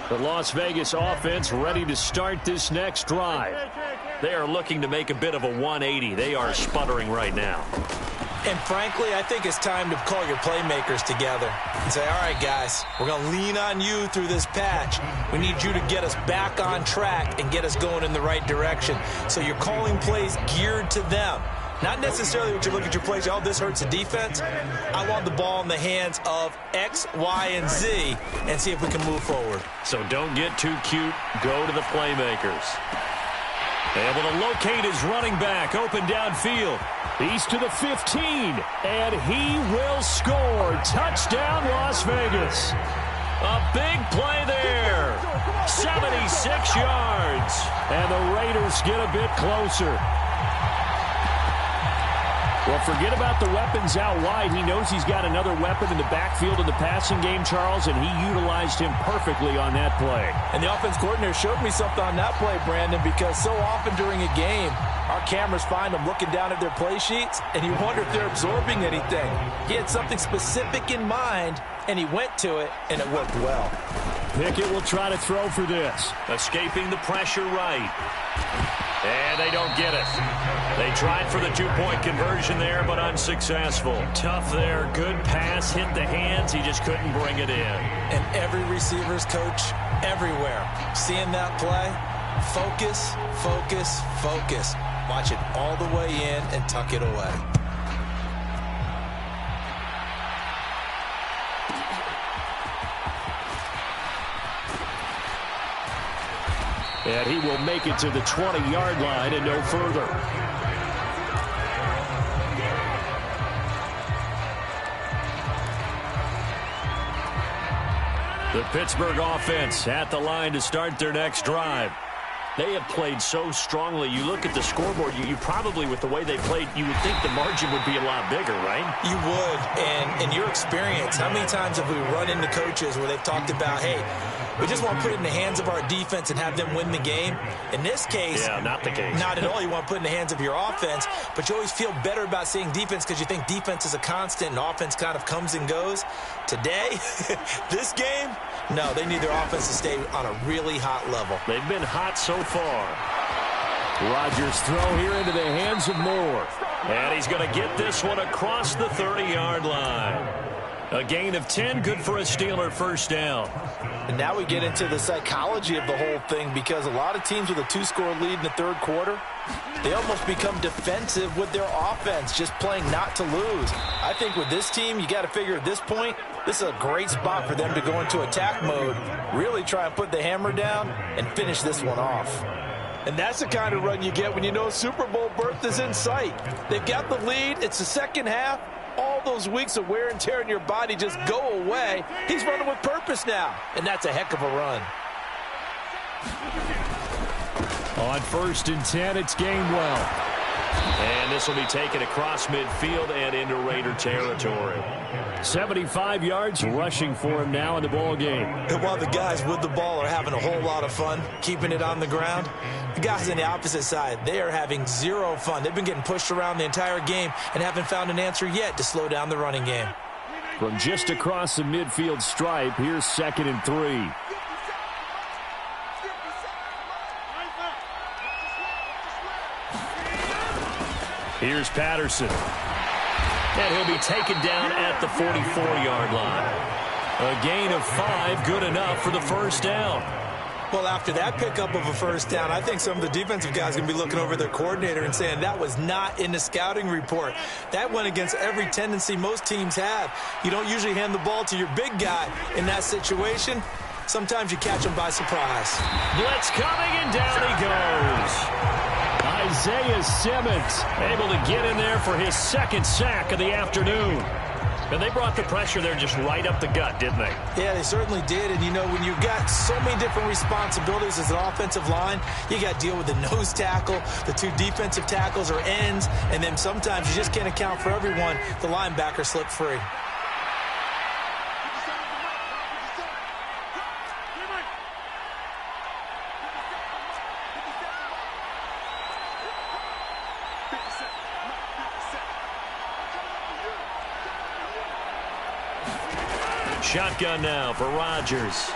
The Las Vegas offense ready to start this next drive. They are looking to make a bit of a 180. They are sputtering right now. And frankly, I think it's time to call your playmakers together and say, all right, guys, we're going to lean on you through this patch. We need you to get us back on track and get us going in the right direction. So you're calling plays geared to them. Not necessarily what you look at your plays, oh, this hurts the defense. I want the ball in the hands of X, Y, and Z and see if we can move forward. So don't get too cute. Go to the playmakers. Able to locate his running back, open downfield. He's to the 15, and he will score. Touchdown, Las Vegas. A big play there. 76 yards. And the Raiders get a bit closer. Well, forget about the weapons out wide. He knows he's got another weapon in the backfield of the passing game, Charles, and he utilized him perfectly on that play. And the offense coordinator showed me something on that play, Brandon, because so often during a game, our cameras find them looking down at their play sheets, and you wonder if they're absorbing anything. He had something specific in mind, and he went to it, and it worked well. Pickett will try to throw for this. Escaping the pressure right. And they don't get it. They tried for the two-point conversion there, but unsuccessful. Tough there. Good pass. Hit the hands. He just couldn't bring it in. And every receiver's coach everywhere. Seeing that play, focus, focus, focus. Watch it all the way in and tuck it away. And he will make it to the 20-yard line and no further. The Pittsburgh offense at the line to start their next drive. They have played so strongly. You look at the scoreboard, you probably, with the way they played, you would think the margin would be a lot bigger, right? You would. And in your experience, how many times have we run into coaches where they've talked about, hey, we just want to put it in the hands of our defense and have them win the game? In this case, yeah, not the case. Not at all. You want to put it in the hands of your offense, but you always feel better about seeing defense because you think defense is a constant and offense kind of comes and goes. Today, this game, no, they need their offense to stay on a really hot level. They've been hot so far. Rodgers throw here into the hands of Moore. And he's going to get this one across the 30-yard line. A gain of 10, good for a Steeler first down. And now we get into the psychology of the whole thing, because a lot of teams with a two-score lead in the third quarter, they almost become defensive with their offense, just playing not to lose. I think with this team, you got to figure at this point, this is a great spot for them to go into attack mode, really try and put the hammer down and finish this one off. And that's the kind of run you get when you know Super Bowl berth is in sight. They've got the lead. It's the second half. All those weeks of wear and tear in your body just go away. He's running with purpose now, and that's a heck of a run. On 1st and 10, it's Gainwell. And this will be taken across midfield and into Raider territory. 75 yards rushing for him now in the ball game. And while the guys with the ball are having a whole lot of fun keeping it on the ground, the guys on the opposite side, they are having zero fun. They've been getting pushed around the entire game and haven't found an answer yet to slow down the running game. From just across the midfield stripe, here's 2nd and 3. Here's Patterson. And he'll be taken down at the 44-yard line. A gain of 5, good enough for the first down. Well, after that pickup of a first down, I think some of the defensive guys are going to be looking over their coordinator and saying that was not in the scouting report. That went against every tendency most teams have. You don't usually hand the ball to your big guy in that situation. Sometimes you catch him by surprise. Blitz coming, and down he goes. Isaiah Simmons able to get in there for his second sack of the afternoon. And they brought the pressure there just right up the gut, didn't they? Yeah, they certainly did. And, you know, when you've got so many different responsibilities as an offensive line, you got to deal with the nose tackle, the two defensive tackles or ends, and then sometimes you just can't account for everyone. The linebacker slipped free. Shotgun now for Rodgers.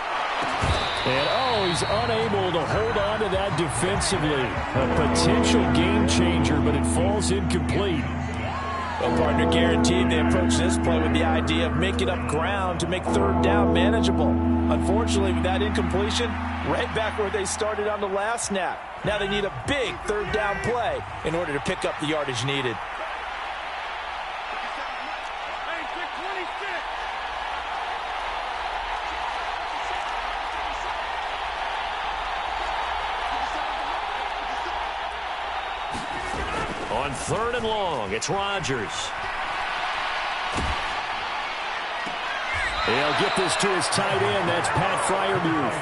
And, he's unable to hold on to that defensively. A potential game changer, but it falls incomplete. Well, partner, guaranteed they approach this play with the idea of making up ground to make third down manageable. Unfortunately, with that incompletion, right back where they started on the last snap. Now they need a big third down play in order to pick up the yardage needed. On 3rd and long, it's Rodgers. He'll get this to his tight end. That's Pat Freiermuth.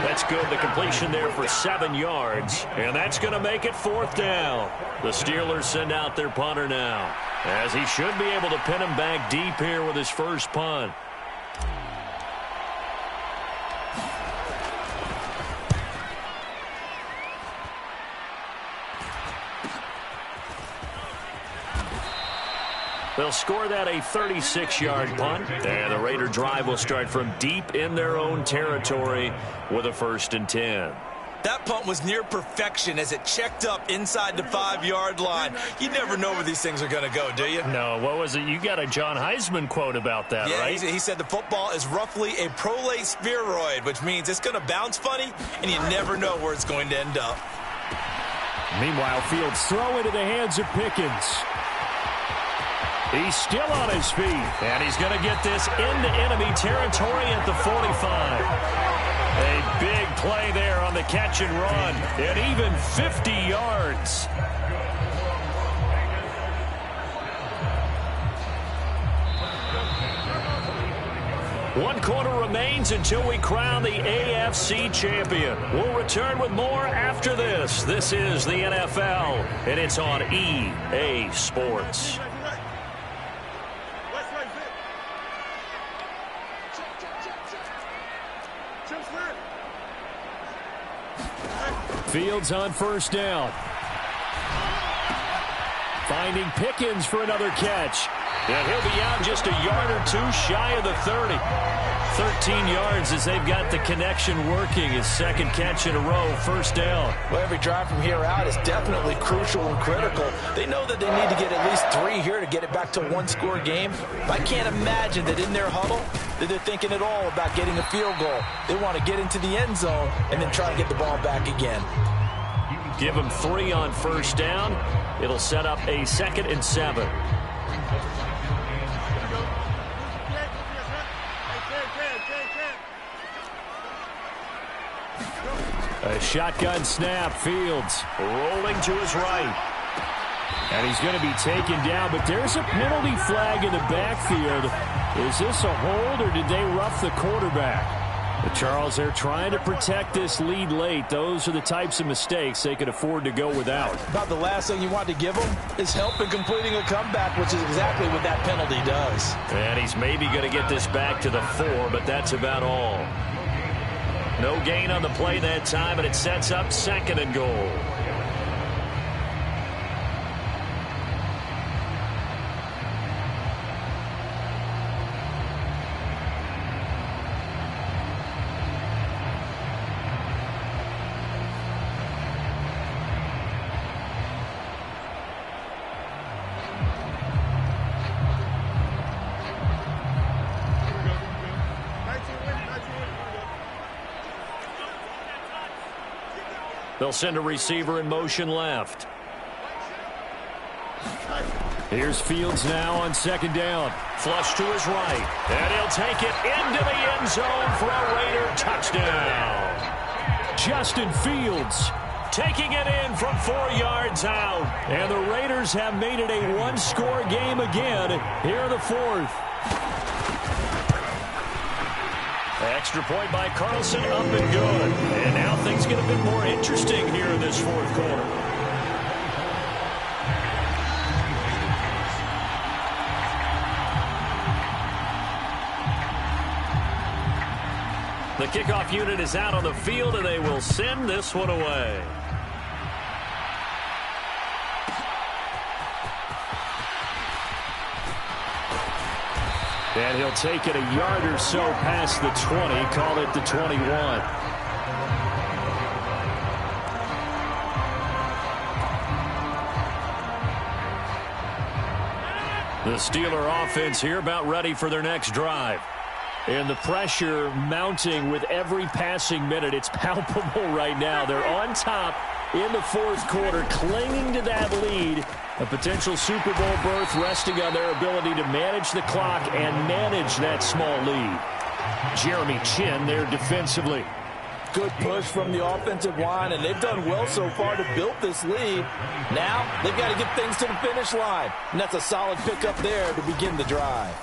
That's good. The completion there for 7 yards. And that's going to make it 4th down. The Steelers send out their punter now, as he should be able to pin him back deep here with his first punt. They'll score that a 36-yard punt, and the Raider drive will start from deep in their own territory with a 1st and 10. That punt was near perfection as it checked up inside the 5-yard line. You never know where these things are going to go, do you? No, what was it? You got a John Heisman quote about that, right? He said the football is roughly a prolate spheroid, which means it's going to bounce funny, and you never know where it's going to end up. Meanwhile, Fields throw into the hands of Pickens. He's still on his feet. And he's going to get this into enemy territory at the 45. A big play there on the catch and run. And even 50 yards. One quarter remains until we crown the AFC champion. We'll return with more after this. This is the NFL, and it's on EA Sports. Fields on 1st down. Finding Pickens for another catch. And he'll be out just a yard or two shy of the 30. 13 yards as they've got the connection working. His 2nd catch in a row, 1st down. Well, every drive from here out is definitely crucial and critical. They know that they need to get at least 3 here to get it back to a 1-score game. I can't imagine that in their huddle that they're thinking at all about getting a field goal. They want to get into the end zone and then try to get the ball back again. Give them 3 on 1st down. It'll set up a 2nd and 7. A shotgun snap. Fields rolling to his right. And he's going to be taken down, but there's a penalty flag in the backfield. Is this a hold, or did they rough the quarterback? But Charles, they're trying to protect this lead late. Those are the types of mistakes they could afford to go without. About the last thing you want to give them is help in completing a comeback, which is exactly what that penalty does. And he's maybe going to get this back to the 4, but that's about all. No gain on the play that time, and it sets up 2nd and goal. They'll send a receiver in motion left. Here's Fields now on 2nd down. Flush to his right. And he'll take it into the end zone for a Raider touchdown. Justin Fields taking it in from 4 yards out. And the Raiders have made it a 1-score game again here in the 4th. Extra point by Carlson, up and good. And now things get a bit more interesting here in this 4th quarter. The kickoff unit is out on the field, and they will send this one away. And he'll take it a yard or so past the 20, call it the 21. The Steeler offense here about ready for their next drive. And the pressure mounting with every passing minute. It's palpable right now. They're on top in the 4th quarter, clinging to that lead. A potential Super Bowl berth resting on their ability to manage the clock and manage that small lead. Jeremy Chin there defensively. Good push from the offensive line, and they've done well so far to build this lead. Now they've got to get things to the finish line, and that's a solid pickup there to begin the drive.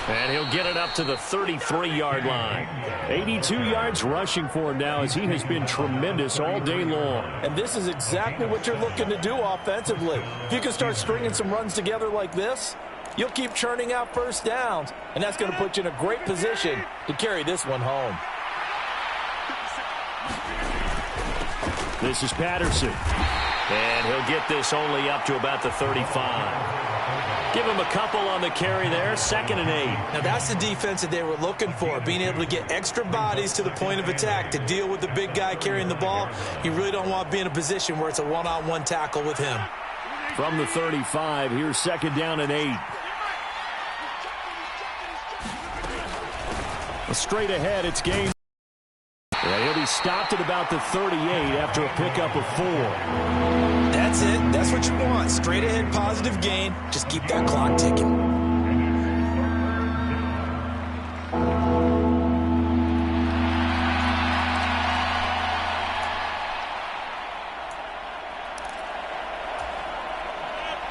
And he'll get it up to the 33-yard line. 82 yards rushing for him now as he has been tremendous all day long. And this is exactly what you're looking to do offensively. If you can start stringing some runs together like this, you'll keep churning out first downs, and that's going to put you in a great position to carry this one home. This is Patterson. And he'll get this only up to about the 35. Give him a couple on the carry there, 2nd and 8. Now that's the defense that they were looking for, being able to get extra bodies to the point of attack to deal with the big guy carrying the ball. You really don't want to be in a position where it's a one-on-one tackle with him. From the 35, here's 2nd down and 8. Straight ahead, it's game. Yeah, he'll be stopped at about the 38 after a pickup of 4. That's it. That's what you want. Straight ahead, positive gain. Just keep that clock ticking.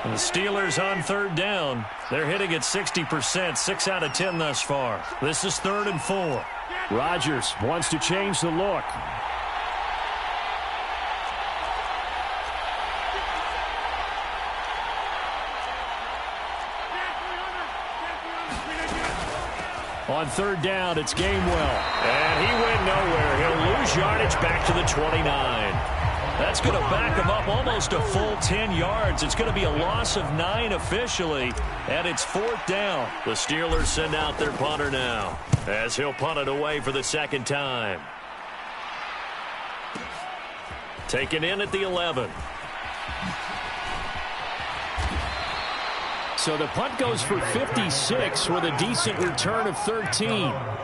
And the Steelers on 3rd down. They're hitting at 60%, 6 out of 10 thus far. This is 3rd and 4. Rodgers wants to change the look. On 3rd down, it's Gainwell. And he went nowhere. He'll lose yardage back to the 29. That's going to back him up almost a full 10 yards. It's going to be a loss of 9 officially, and it's 4th down. The Steelers send out their punter now, as he'll punt it away for the 2nd time. Taken in at the 11. So the punt goes for 56 with a decent return of 13.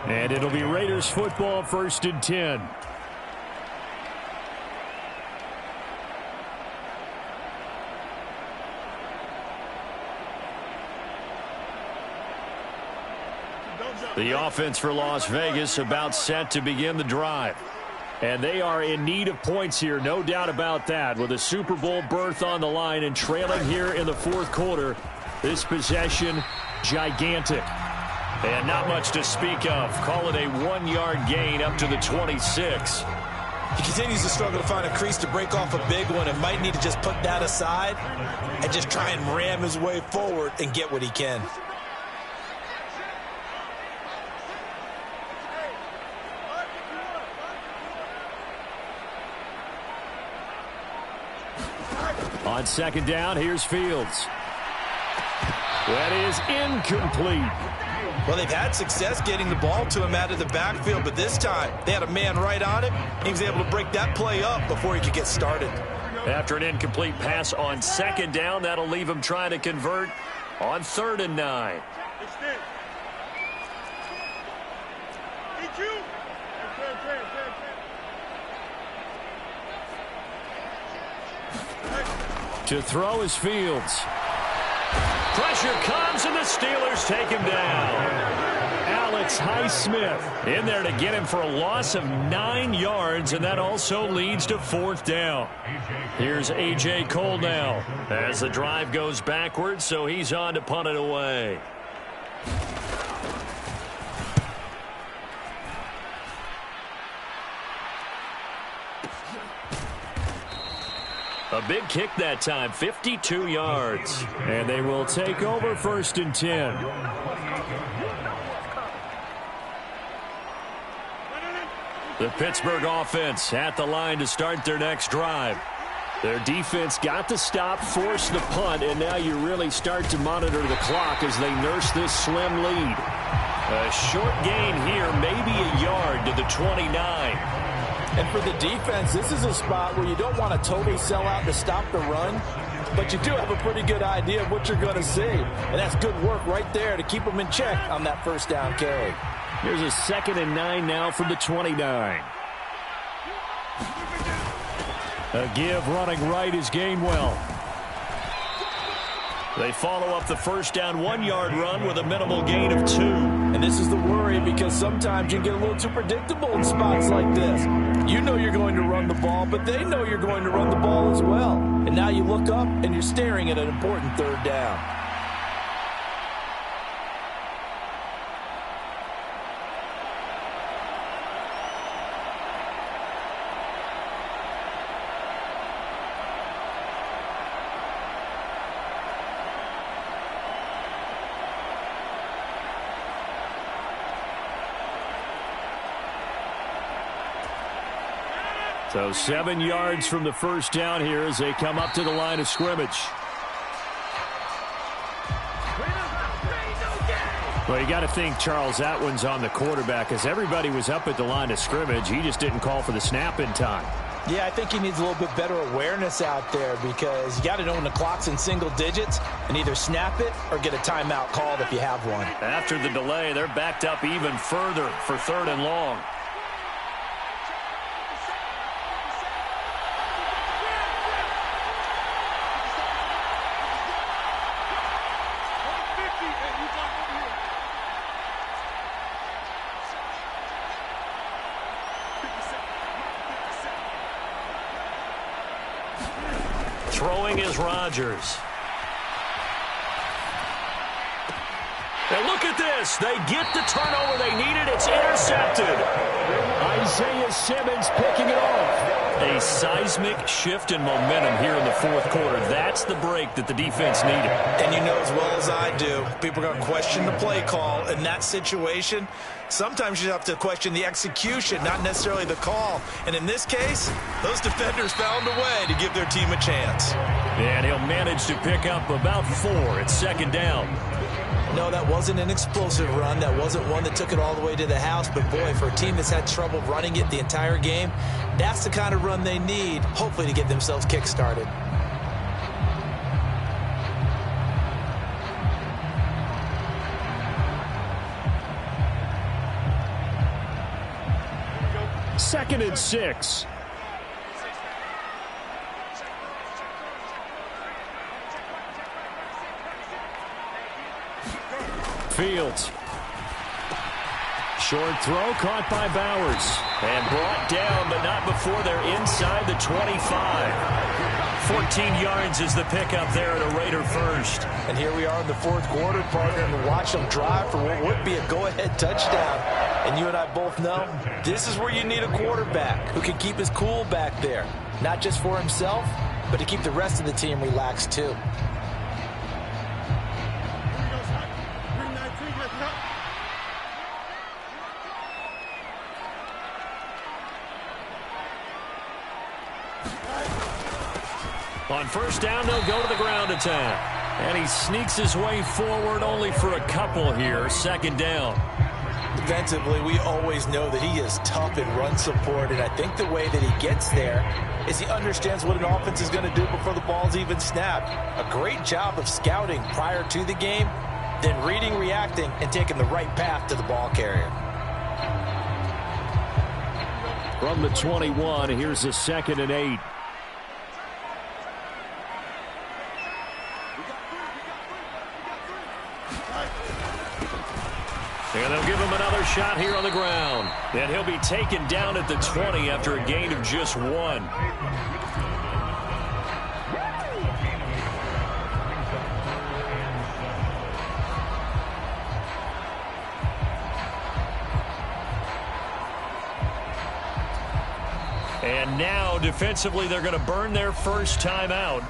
And it'll be Raiders football, 1st and 10. The offense for Las Vegas about set to begin the drive. And they are in need of points here, no doubt about that. With a Super Bowl berth on the line and trailing here in the 4th quarter, this possession, gigantic. And not much to speak of. Call it a 1-yard gain up to the 26. He continues to struggle to find a crease to break off a big one and might need to just put that aside and just try and ram his way forward and get what he can. On 2nd down, here's Fields. That is incomplete. Well, they've had success getting the ball to him out of the backfield, but this time they had a man right on him. He was able to break that play up before he could get started. After an incomplete pass on 2nd down, that'll leave him trying to convert on 3rd and 9. To throw is Fields. Pressure comes, and the Steelers take him down. Alex Highsmith in there to get him for a loss of 9 yards, and that also leads to 4th down. Here's A.J. Cole now as the drive goes backwards, so he's on to punt it away. A big kick that time, 52 yards. And they will take over 1st and 10. The Pittsburgh offense at the line to start their next drive. Their defense got the stop, forced the punt, and now you really start to monitor the clock as they nurse this slim lead. A short gain here, maybe a yard to the 29. And for the defense, this is a spot where you don't want to totally sell out to stop the run, but you do have a pretty good idea of what you're going to see. And that's good work right there to keep them in check on that 1st down carry. Here's a 2nd and 9 now from the 29. A give running right is Gainwell. They follow up the 1st down 1-yard run with a minimal gain of 2. And this is the worry because sometimes you get a little too predictable in spots like this. You know you're going to run the ball, but they know you're going to run the ball as well. And now you look up and you're staring at an important 3rd down. So 7 yards from the first down here as they come up to the line of scrimmage. Well, you got to think, Charles, that one's on the quarterback as everybody was up at the line of scrimmage. He just didn't call for the snap in time. Yeah, I think he needs a little bit better awareness out there because you got to know when the clock's in single digits and either snap it or get a timeout called if you have one. After the delay, they're backed up even further for 3rd and long. Throwing is Rodgers. And look at this. They get the turnover they needed. It's intercepted. Isaiah Simmons picking it off. A seismic shift in momentum here in the 4th quarter. That's the break that the defense needed. And you know as well as I do, people are going to question the play call in that situation. Sometimes you have to question the execution, not necessarily the call. And in this case, those defenders found a way to give their team a chance. And he'll manage to pick up about 4. It's 2nd down. No, that wasn't an explosive run. That wasn't one that took it all the way to the house. But, boy, for a team that's had trouble running it the entire game, that's the kind of run they need, hopefully, to get themselves kick-started. Second and 6. Fields. Short throw caught by Bowers. And brought down, but not before they're inside the 25. 14 yards is the pickup there at a Raider first. And here we are in the 4th quarter, partner, and watch them drive for what would be a go-ahead touchdown. And you and I both know this is where you need a quarterback who can keep his cool back there. Not just for himself, but to keep the rest of the team relaxed too. On first down, they'll go to the ground attack. And he sneaks his way forward only for a couple here. 2nd down. Defensively, we always know that he is tough in run support, and I think the way that he gets there is he understands what an offense is going to do before the ball's even snapped. A great job of scouting prior to the game, then reading, reacting, and taking the right path to the ball carrier. From the 21, here's a 2nd and 8. And they'll give him another shot here on the ground. And he'll be taken down at the 20 after a gain of just 1. And now, defensively, they're going to burn their first timeout.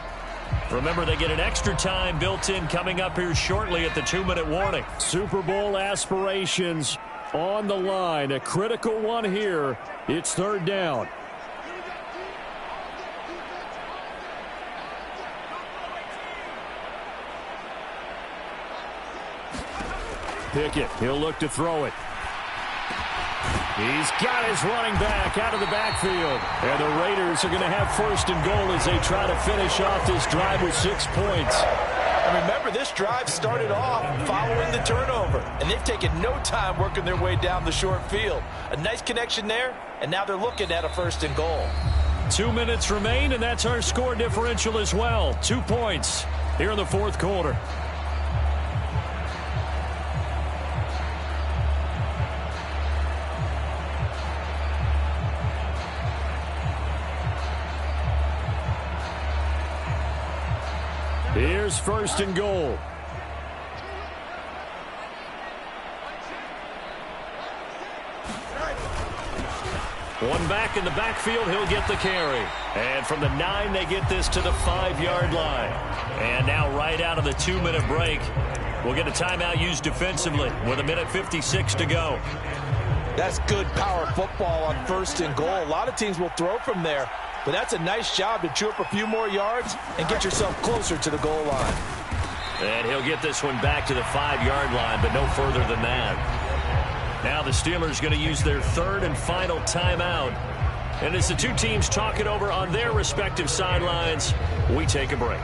Remember, they get an extra time built in coming up here shortly at the 2-minute warning. Super Bowl aspirations on the line. A critical one here. It's 3rd down. Pickett, he'll look to throw it. He's got his running back out of the backfield. And the Raiders are going to have 1st and goal as they try to finish off this drive with 6 points. And remember, this drive started off following the turnover. And they've taken no time working their way down the short field. A nice connection there, and now they're looking at a 1st and goal. 2 minutes remain, and that's our score differential as well. 2 points here in the 4th quarter. Here's 1st and goal. One back in the backfield, he'll get the carry. And from the 9, they get this to the 5-yard line. And now right out of the 2-minute break, we'll get a timeout used defensively with 1:56 to go. That's good power football on 1st and goal. A lot of teams will throw from there, but that's a nice job to chew up a few more yards and get yourself closer to the goal line. And he'll get this one back to the 5-yard line, but no further than that. Now the Steelers going to use their 3rd and final timeout. And as the two teams talk it over on their respective sidelines, we take a break.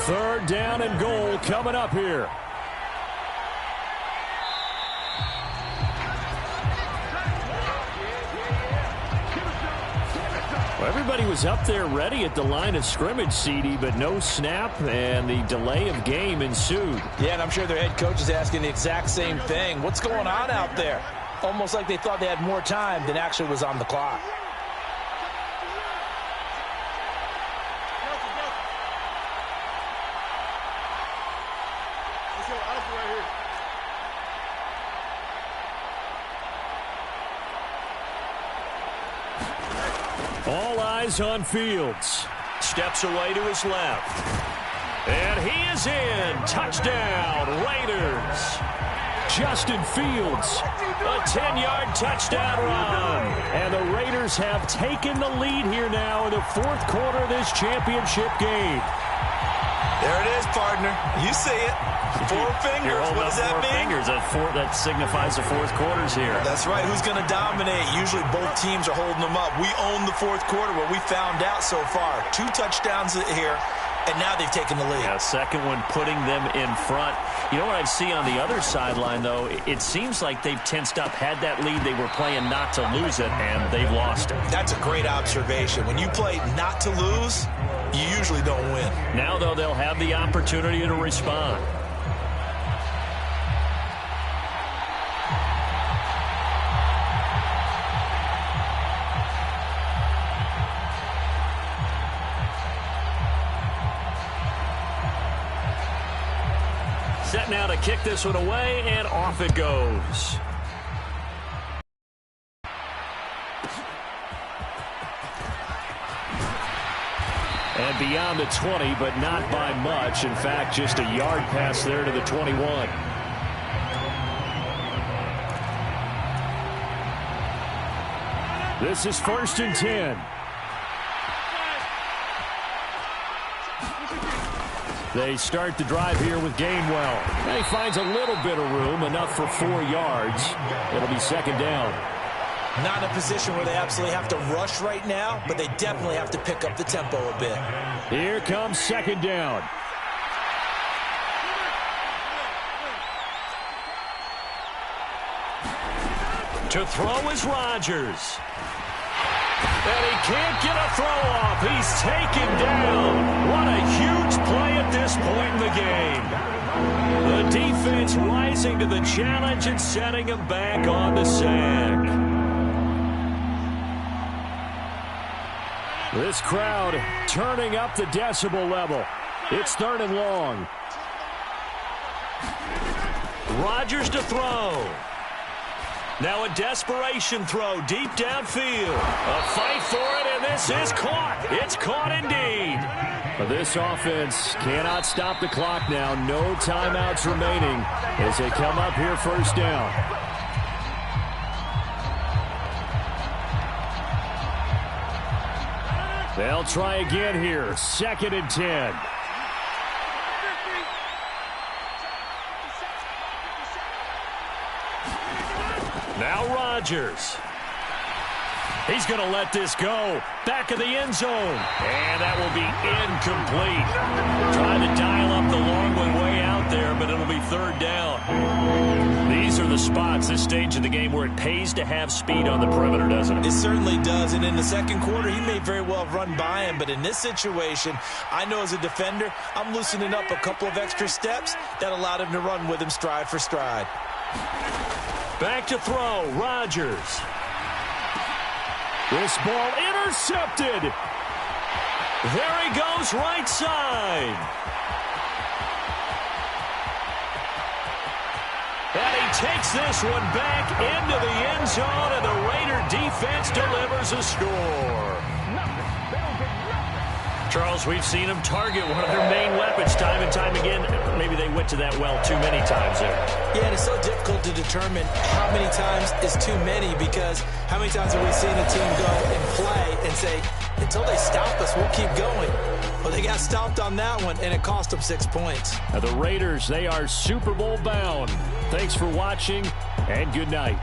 Third down and goal coming up here. Well, everybody was up there ready at the line of scrimmage, CD, but no snap, and the delay of game ensued. Yeah, and I'm sure their head coach is asking the exact same thing. What's going on out there? Almost like they thought they had more time than actually was on the clock. All eyes on Fields. Steps away to his left. And he is in. Touchdown, Raiders. Justin Fields. A 10-yard touchdown run. And the Raiders have taken the lead here now in the 4th quarter of this championship game. There it is, partner. You see it. 4 fingers. What does that mean? Fingers. That signifies the 4th quarter's here. That's right. Who's going to dominate? Usually both teams are holding them up. We own the 4th quarter, what we found out so far. 2 touchdowns here, and now they've taken the lead. Yeah, second one putting them in front. You know what I see on the other sideline, though? It seems like they've tensed up. Had that lead, they were playing not to lose it, and they've lost it. That's a great observation. When you play not to lose, you usually don't win. Now, though, they'll have the opportunity to respond. Set now to kick this one away, and off it goes. And beyond the 20, but not by much. In fact, just a yard pass there to the 21. This is 1st and 10. They start the drive here with Gainwell. And he finds a little bit of room, enough for 4 yards. It'll be 2nd down. Not in a position where they absolutely have to rush right now, but they definitely have to pick up the tempo a bit. Here comes 2nd down. To throw is Rodgers. And he can't get a throw off. He's taken down. What a huge play at this point in the game. The defense rising to the challenge and setting him back on the sack. This crowd turning up the decibel level. It's 3rd and long. Rodgers to throw. Now a desperation throw deep downfield. A fight for it, and this is caught. It's caught indeed. But this offense cannot stop the clock now. No timeouts remaining as they come up here 1st down. They'll try again here. 2nd and 10. Now Rodgers. He's going to let this go. Back of the end zone. And that will be incomplete. Trying to dial up the long one way out there, but it'll be 3rd down. These are the spots, this stage of the game, where it pays to have speed on the perimeter, doesn't it? It certainly does. And in the 2nd quarter, he may very well run by him. But in this situation, I know as a defender, I'm loosening up a couple of extra steps that allowed him to run with him stride for stride. Back to throw, Rodgers. This ball intercepted. There he goes, right side. And he takes this one back into the end zone, and the Raider defense delivers a score. Charles, we've seen them target one of their main weapons time and time again. Maybe they went to that well too many times there. Yeah, and it's so difficult to determine how many times is too many, because how many times have we seen a team go and play and say, until they stop us, we'll keep going. Well, they got stopped on that one, and it cost them 6 points. Now the Raiders, they are Super Bowl bound. Thanks for watching, and good night.